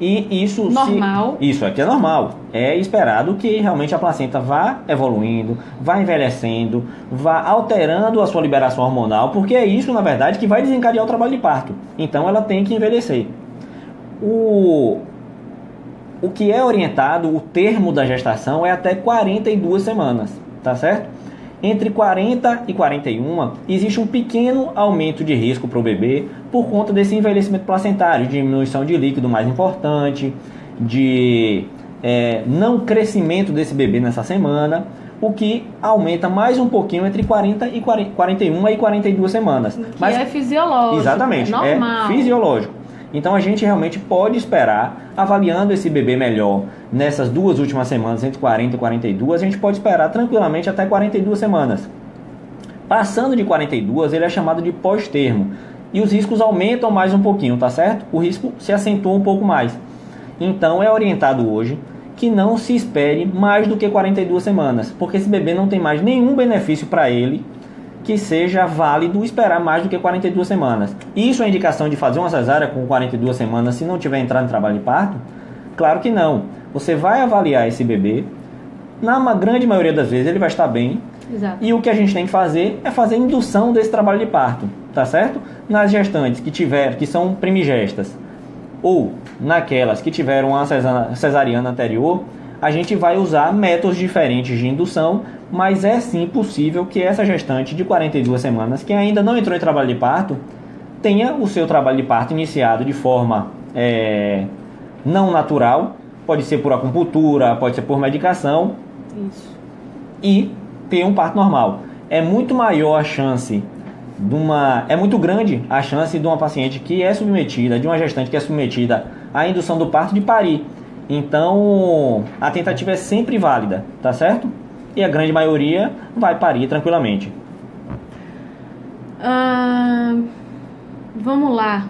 E isso normal. Isso aqui é normal. É esperado que realmente a placenta vá evoluindo, vá envelhecendo, vá alterando a sua liberação hormonal, porque é isso, na verdade, que vai desencadear o trabalho de parto. Então ela tem que envelhecer. O que é orientado, o termo da gestação é até 42 semanas, tá certo? Entre 40 e 41, existe um pequeno aumento de risco para o bebê por conta desse envelhecimento placentário, diminuição de líquido mais importante, de não crescimento desse bebê nessa semana, o que aumenta mais um pouquinho entre 41 e 42 semanas. Mas é fisiológico, exatamente, é normal. É fisiológico. Então a gente realmente pode esperar, avaliando esse bebê melhor nessas duas últimas semanas, entre 40 e 42, a gente pode esperar tranquilamente até 42 semanas. Passando de 42, ele é chamado de pós-termo. E os riscos aumentam mais um pouquinho, tá certo? O risco se acentua um pouco mais. Então é orientado hoje que não se espere mais do que 42 semanas, porque esse bebê não tem mais nenhum benefício para ele que seja válido esperar mais do que 42 semanas. Isso é indicação de fazer uma cesárea com 42 semanas se não tiver entrado em trabalho de parto? Claro que não. Você vai avaliar esse bebê, na grande maioria das vezes ele vai estar bem. Exato. E o que a gente tem que fazer é fazer indução desse trabalho de parto, tá certo? Nas gestantes que são primigestas, ou naquelas que tiveram uma cesariana anterior, a gente vai usar métodos diferentes de indução, mas é sim possível que essa gestante de 42 semanas, que ainda não entrou em trabalho de parto, tenha o seu trabalho de parto iniciado de forma não natural, pode ser por acupuntura, pode ser por medicação. Isso. E ter um parto normal. É muito maior a chance é muito grande a chance de uma paciente que é submetida, de uma gestante que é submetida à indução do parto, de parir. Então, a tentativa é sempre válida, tá certo? E a grande maioria vai parir tranquilamente. Vamos lá.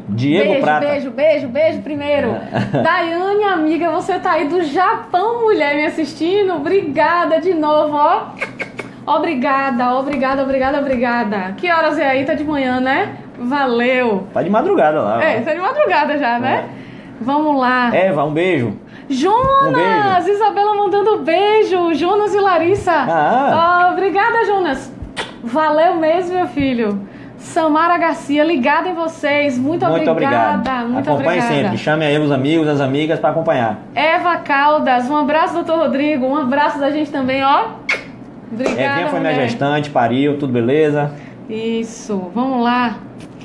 Diego Prata. Beijo primeiro. Daiane, amiga, você tá aí do Japão, mulher, me assistindo. Obrigada de novo, ó. Obrigada. Que horas é aí? Tá de manhã, né? Valeu. Tá de madrugada lá. Tá de madrugada já, né? Vamos lá. Eva, um beijo. Jonas! Um beijo. Isabela mandando beijo. Jonas e Larissa. Obrigada, Jonas. Valeu mesmo, meu filho. Samara Garcia, ligada em vocês. Muito obrigada. Acompanhe sempre. Chame aí os amigos, as amigas para acompanhar. Eva Caldas, um abraço, doutor Rodrigo. Um abraço da gente também, ó. Obrigada, Evinha foi minha gestante, pariu, tudo beleza? Isso, vamos lá.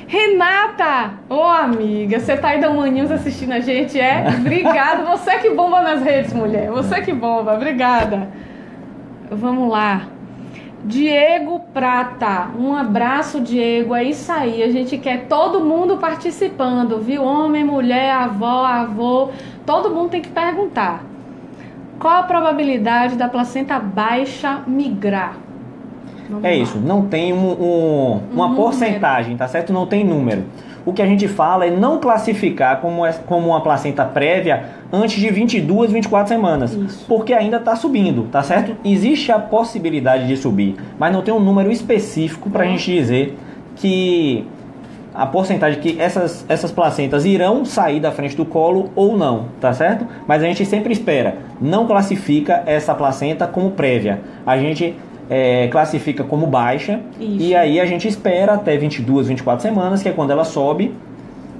Renata! Ô, amiga, você tá aí da Manhãs assistindo a gente, é? Obrigada, você que bomba nas redes, mulher. Você que bomba, obrigada. Vamos lá. Diego Prata, um abraço, Diego. É isso aí, a gente quer todo mundo participando, viu? Homem, mulher, avó, avô, todo mundo tem que perguntar. Qual a probabilidade da placenta baixa migrar? É isso, não tem uma porcentagem, tá certo? Não tem número. O que a gente fala é não classificar como uma placenta prévia antes de 22, 24 semanas. Isso. Porque ainda está subindo, tá certo? Existe a possibilidade de subir, mas não tem um número específico para a gente dizer que a porcentagem que essas placentas irão sair da frente do colo ou não, tá certo? Mas a gente sempre espera, não classifica essa placenta como prévia. A gente classifica como baixa. Isso. E aí a gente espera até 22, 24 semanas, que é quando ela sobe,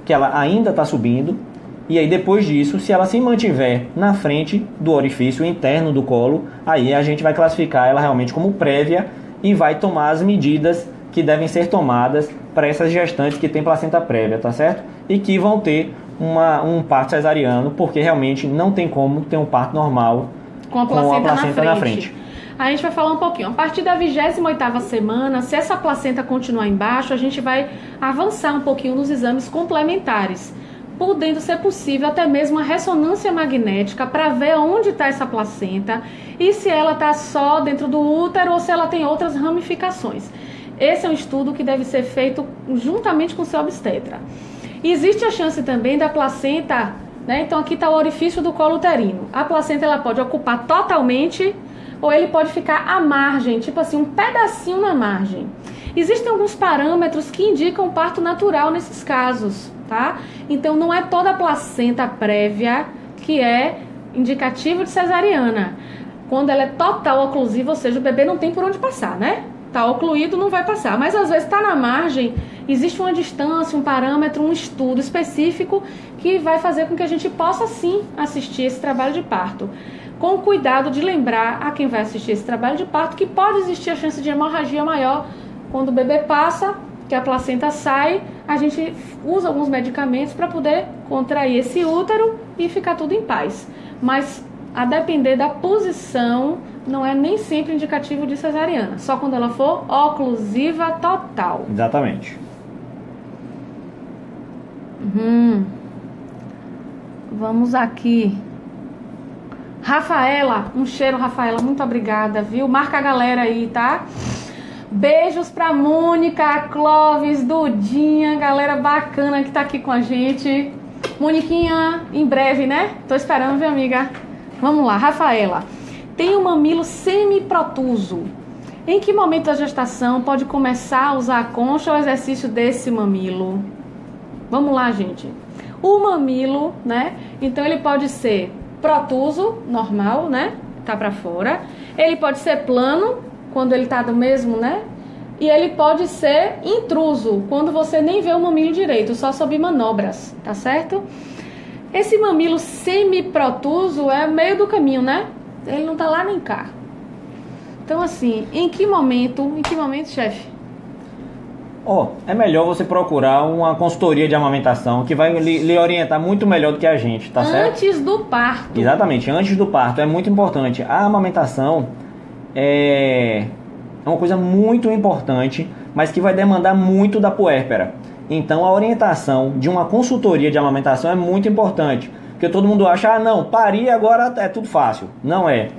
que ela ainda está subindo. E aí depois disso, se ela se mantiver na frente do orifício interno do colo, aí a gente vai classificar ela realmente como prévia e vai tomar as medidas que devem ser tomadas para essas gestantes que têm placenta prévia, tá certo? E que vão ter um parto cesariano, porque realmente não tem como ter um parto normal com a placenta na frente. A gente vai falar um pouquinho. A partir da 28ª semana, se essa placenta continuar embaixo, a gente vai avançar um pouquinho nos exames complementares, podendo ser possível até mesmo uma ressonância magnética para ver onde está essa placenta e se ela está só dentro do útero ou se ela tem outras ramificações. Esse é um estudo que deve ser feito juntamente com o seu obstetra. E existe a chance também da placenta, né? Então aqui está o orifício do colo uterino. A placenta ela pode ocupar totalmente ou ele pode ficar à margem, tipo assim, um pedacinho na margem. Existem alguns parâmetros que indicam parto natural nesses casos, tá? Então não é toda a placenta prévia que é indicativo de cesariana. Quando ela é total oclusiva, ou seja, o bebê não tem por onde passar, né? Tá ocluído, não vai passar. Mas às vezes está na margem, existe uma distância, um parâmetro, um estudo específico que vai fazer com que a gente possa sim assistir esse trabalho de parto. Com cuidado de lembrar a quem vai assistir esse trabalho de parto que pode existir a chance de hemorragia maior quando o bebê passa, que a placenta sai, a gente usa alguns medicamentos para poder contrair esse útero e ficar tudo em paz. Mas a depender da posição, não é nem sempre indicativo de cesariana, só quando ela for oclusiva total. Exatamente. Vamos aqui. Rafaela, um cheiro, Rafaela, muito obrigada, viu? Marca a galera aí, tá? Beijos pra Mônica, Clóvis, Dudinha, galera bacana que tá aqui com a gente. Moniquinha, em breve, né? Tô esperando, viu, amiga? Vamos lá, Rafaela. Tem um mamilo semiprotuso. Em que momento da gestação pode começar a usar a concha ou exercício desse mamilo? Vamos lá, gente. O mamilo, né? Então ele pode ser protuso, normal, né? Tá pra fora. Ele pode ser plano, quando ele tá do mesmo, né? E ele pode ser intruso, quando você nem vê o mamilo direito, só sob manobras, tá certo? Esse mamilo semiprotuso é meio do caminho, né? Ele não tá lá nem cá. Então, assim, em que momento, chefe? É melhor você procurar uma consultoria de amamentação que vai lhe orientar muito melhor do que a gente, tá certo? Antes do parto. Exatamente, antes do parto. É muito importante. A amamentação é uma coisa muito importante, mas que vai demandar muito da puérpera. Então, a orientação de uma consultoria de amamentação é muito importante. Porque todo mundo acha, não, parir agora é tudo fácil. Não é.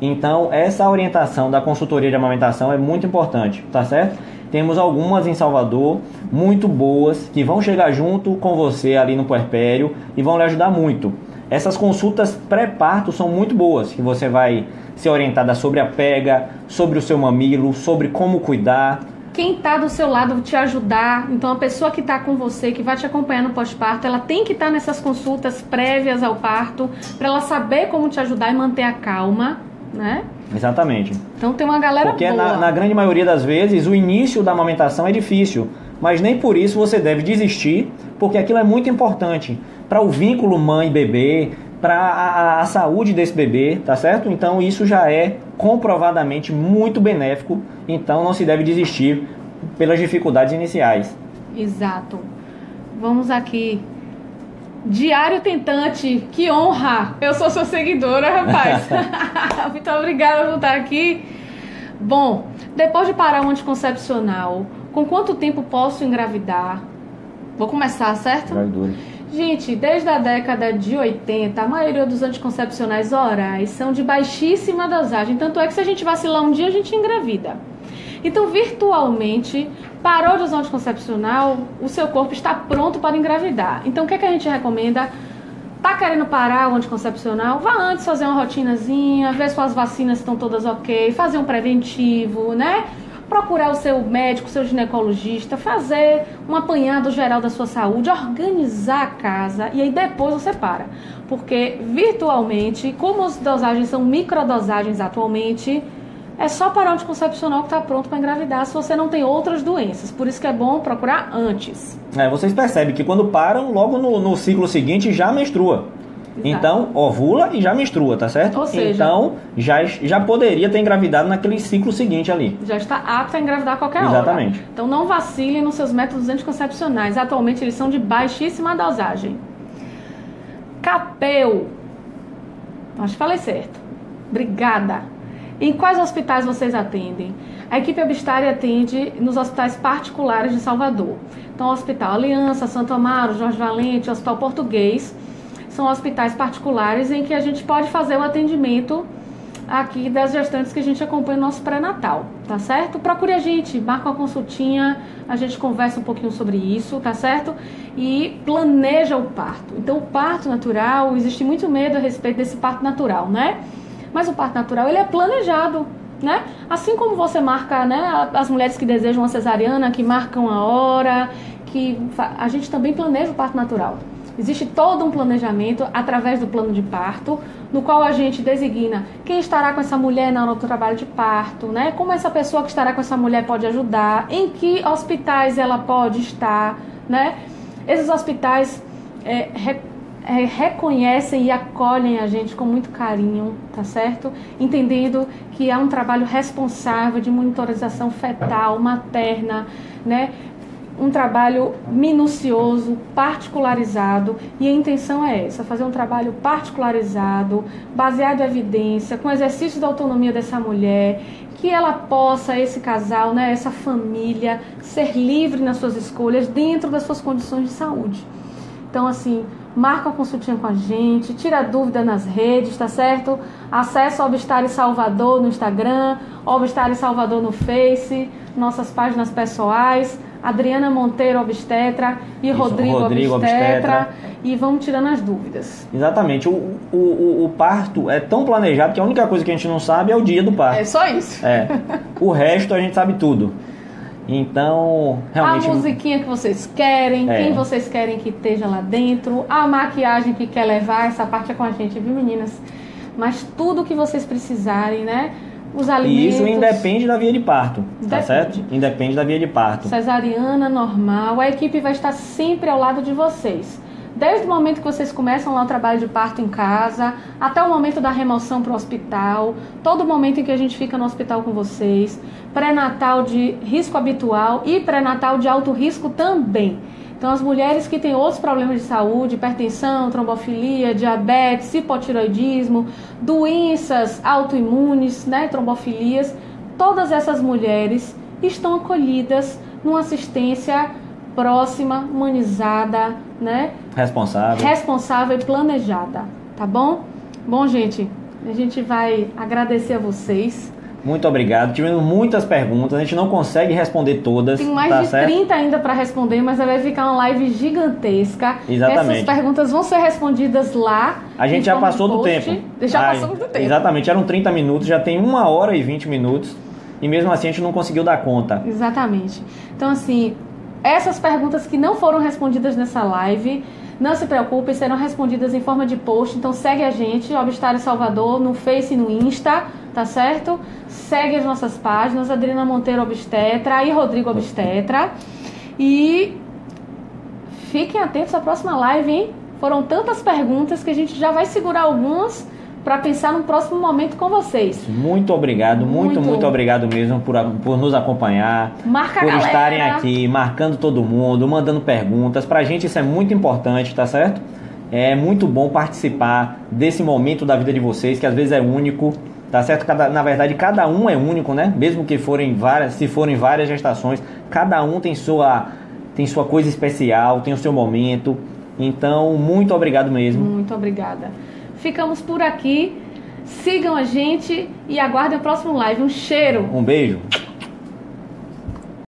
Então, essa orientação da consultoria de amamentação é muito importante, tá certo? Temos algumas em Salvador, muito boas, que vão chegar junto com você ali no puerpério e vão lhe ajudar muito. Essas consultas pré-parto são muito boas, que você vai ser orientada sobre a pega, sobre o seu mamilo, sobre como cuidar. Quem está do seu lado te ajudar, então a pessoa que está com você, que vai te acompanhar no pós-parto, ela tem que estar nessas consultas prévias ao parto, para ela saber como te ajudar e manter a calma, né? Exatamente. Então tem uma galera Porque boa. na grande maioria das vezes o início da amamentação é difícil, mas nem por isso você deve desistir, porque aquilo é muito importante para o vínculo mãe-bebê, para a saúde desse bebê, tá certo? Então isso já é comprovadamente muito benéfico, então não se deve desistir pelas dificuldades iniciais. Exato. Vamos aqui. Diário Tentante, que honra! Eu sou sua seguidora, rapaz. Muito obrigada por estar aqui. Bom, depois de parar o anticoncepcional, com quanto tempo posso engravidar? Vou começar, certo? Gravidura. Gente, desde a década de 80, a maioria dos anticoncepcionais orais são de baixíssima dosagem. Tanto é que se a gente vacilar um dia, a gente engravida. Então, virtualmente, parou de usar o anticoncepcional, o seu corpo está pronto para engravidar. Então, o que é que a gente recomenda? Tá querendo parar o anticoncepcional? Vá antes fazer uma rotinazinha, ver se as vacinas estão todas ok, fazer um preventivo, né? Procurar o seu médico, o seu ginecologista, fazer um apanhado geral da sua saúde, organizar a casa e aí depois você para. Porque virtualmente, como as dosagens são microdosagens atualmente, é só parar o anticoncepcional que está pronto para engravidar se você não tem outras doenças. Por isso que é bom procurar antes. Vocês percebem que quando param, logo no ciclo seguinte já menstrua. Exato. Então, ovula e já menstrua, tá certo? Ou seja, então, já poderia ter engravidado naquele ciclo seguinte ali. Já está apto a engravidar a qualquer hora. Exatamente. Então, não vacilem nos seus métodos anticoncepcionais. Atualmente, eles são de baixíssima dosagem. Capel. Acho que falei certo. Obrigada. Em quais hospitais vocês atendem? A equipe Obstária atende nos hospitais particulares de Salvador. Então, Hospital Aliança, Santo Amaro, Jorge Valente, Hospital Português. São hospitais particulares em que a gente pode fazer o atendimento aqui das gestantes que a gente acompanha no nosso pré-natal, tá certo? Procure a gente, marca uma consultinha, a gente conversa um pouquinho sobre isso, tá certo? E planeja o parto. Então, o parto natural, existe muito medo a respeito desse parto natural, né? Mas o parto natural, ele é planejado, né? Assim como você marca, né, as mulheres que desejam uma cesariana, que marcam a hora, a gente também planeja o parto natural. Existe todo um planejamento através do plano de parto, no qual a gente designa quem estará com essa mulher na hora do trabalho de parto, né? Como essa pessoa que estará com essa mulher pode ajudar, em que hospitais ela pode estar, né? Esses hospitais reconhecem e acolhem a gente com muito carinho, tá certo? Entendendo que há um trabalho responsável de monitorização fetal, materna, né? Um trabalho minucioso, particularizado, e a intenção é essa, fazer um trabalho particularizado, baseado em evidência, com exercício da autonomia dessa mulher, que ela possa, esse casal, né, essa família, ser livre nas suas escolhas dentro das suas condições de saúde. Então, assim, marca uma consultinha com a gente, tira dúvida nas redes, tá certo? Acesse o Obstário Salvador no Instagram, Obstário Salvador no Face, nossas páginas pessoais, Adriana Monteiro Obstetra e isso, Rodrigo Obstetra, e vamos tirando as dúvidas. Exatamente. O parto é tão planejado que a única coisa que a gente não sabe é o dia do parto. É só isso. O resto a gente sabe tudo. Então, realmente... A musiquinha que vocês querem, quem vocês querem que esteja lá dentro, a maquiagem que quer levar, essa parte é com a gente, viu, meninas? Mas tudo que vocês precisarem, né? Os alimentos... E isso independe da via de parto, tá certo? Independe da via de parto. Cesariana, normal, a equipe vai estar sempre ao lado de vocês. Desde o momento que vocês começam lá o trabalho de parto em casa, até o momento da remoção para o hospital, todo momento em que a gente fica no hospital com vocês, pré-natal de risco habitual e pré-natal de alto risco também. Então, as mulheres que têm outros problemas de saúde, hipertensão, trombofilia, diabetes, hipotiroidismo, doenças autoimunes, né, trombofilias, todas essas mulheres estão acolhidas numa assistência próxima, humanizada, né? Responsável e planejada, tá bom? Bom, gente, a gente vai agradecer a vocês. Muito obrigado. Tivemos muitas perguntas, a gente não consegue responder todas. Tem mais de 30 ainda para responder, mas vai ficar uma live gigantesca. Exatamente. Essas perguntas vão ser respondidas lá. A gente já passou do tempo. Já passou do tempo. Exatamente, eram 30 minutos, já tem 1 hora e 20 minutos. E mesmo assim a gente não conseguiu dar conta. Exatamente. Então, assim, essas perguntas que não foram respondidas nessa live, não se preocupem, serão respondidas em forma de post. Então segue a gente, Obstário Salvador, no Face e no Insta, tá certo? Segue as nossas páginas, Adriana Monteiro Obstetra e Rodrigo Obstetra. E fiquem atentos à próxima live, hein? Foram tantas perguntas que a gente já vai segurar algumas para pensar no próximo momento com vocês. Muito obrigado, muito obrigado mesmo por nos acompanhar, por estarem aqui, marcando todo mundo, mandando perguntas. Pra gente isso é muito importante, tá certo? É muito bom participar desse momento da vida de vocês, que às vezes é único, tá certo? Na verdade, cada um é único, né? Mesmo que se forem várias gestações, cada um tem sua coisa especial, tem o seu momento. Então, muito obrigado mesmo. Muito obrigada. Ficamos por aqui, sigam a gente e aguardem o próximo live. Um cheiro! Um beijo!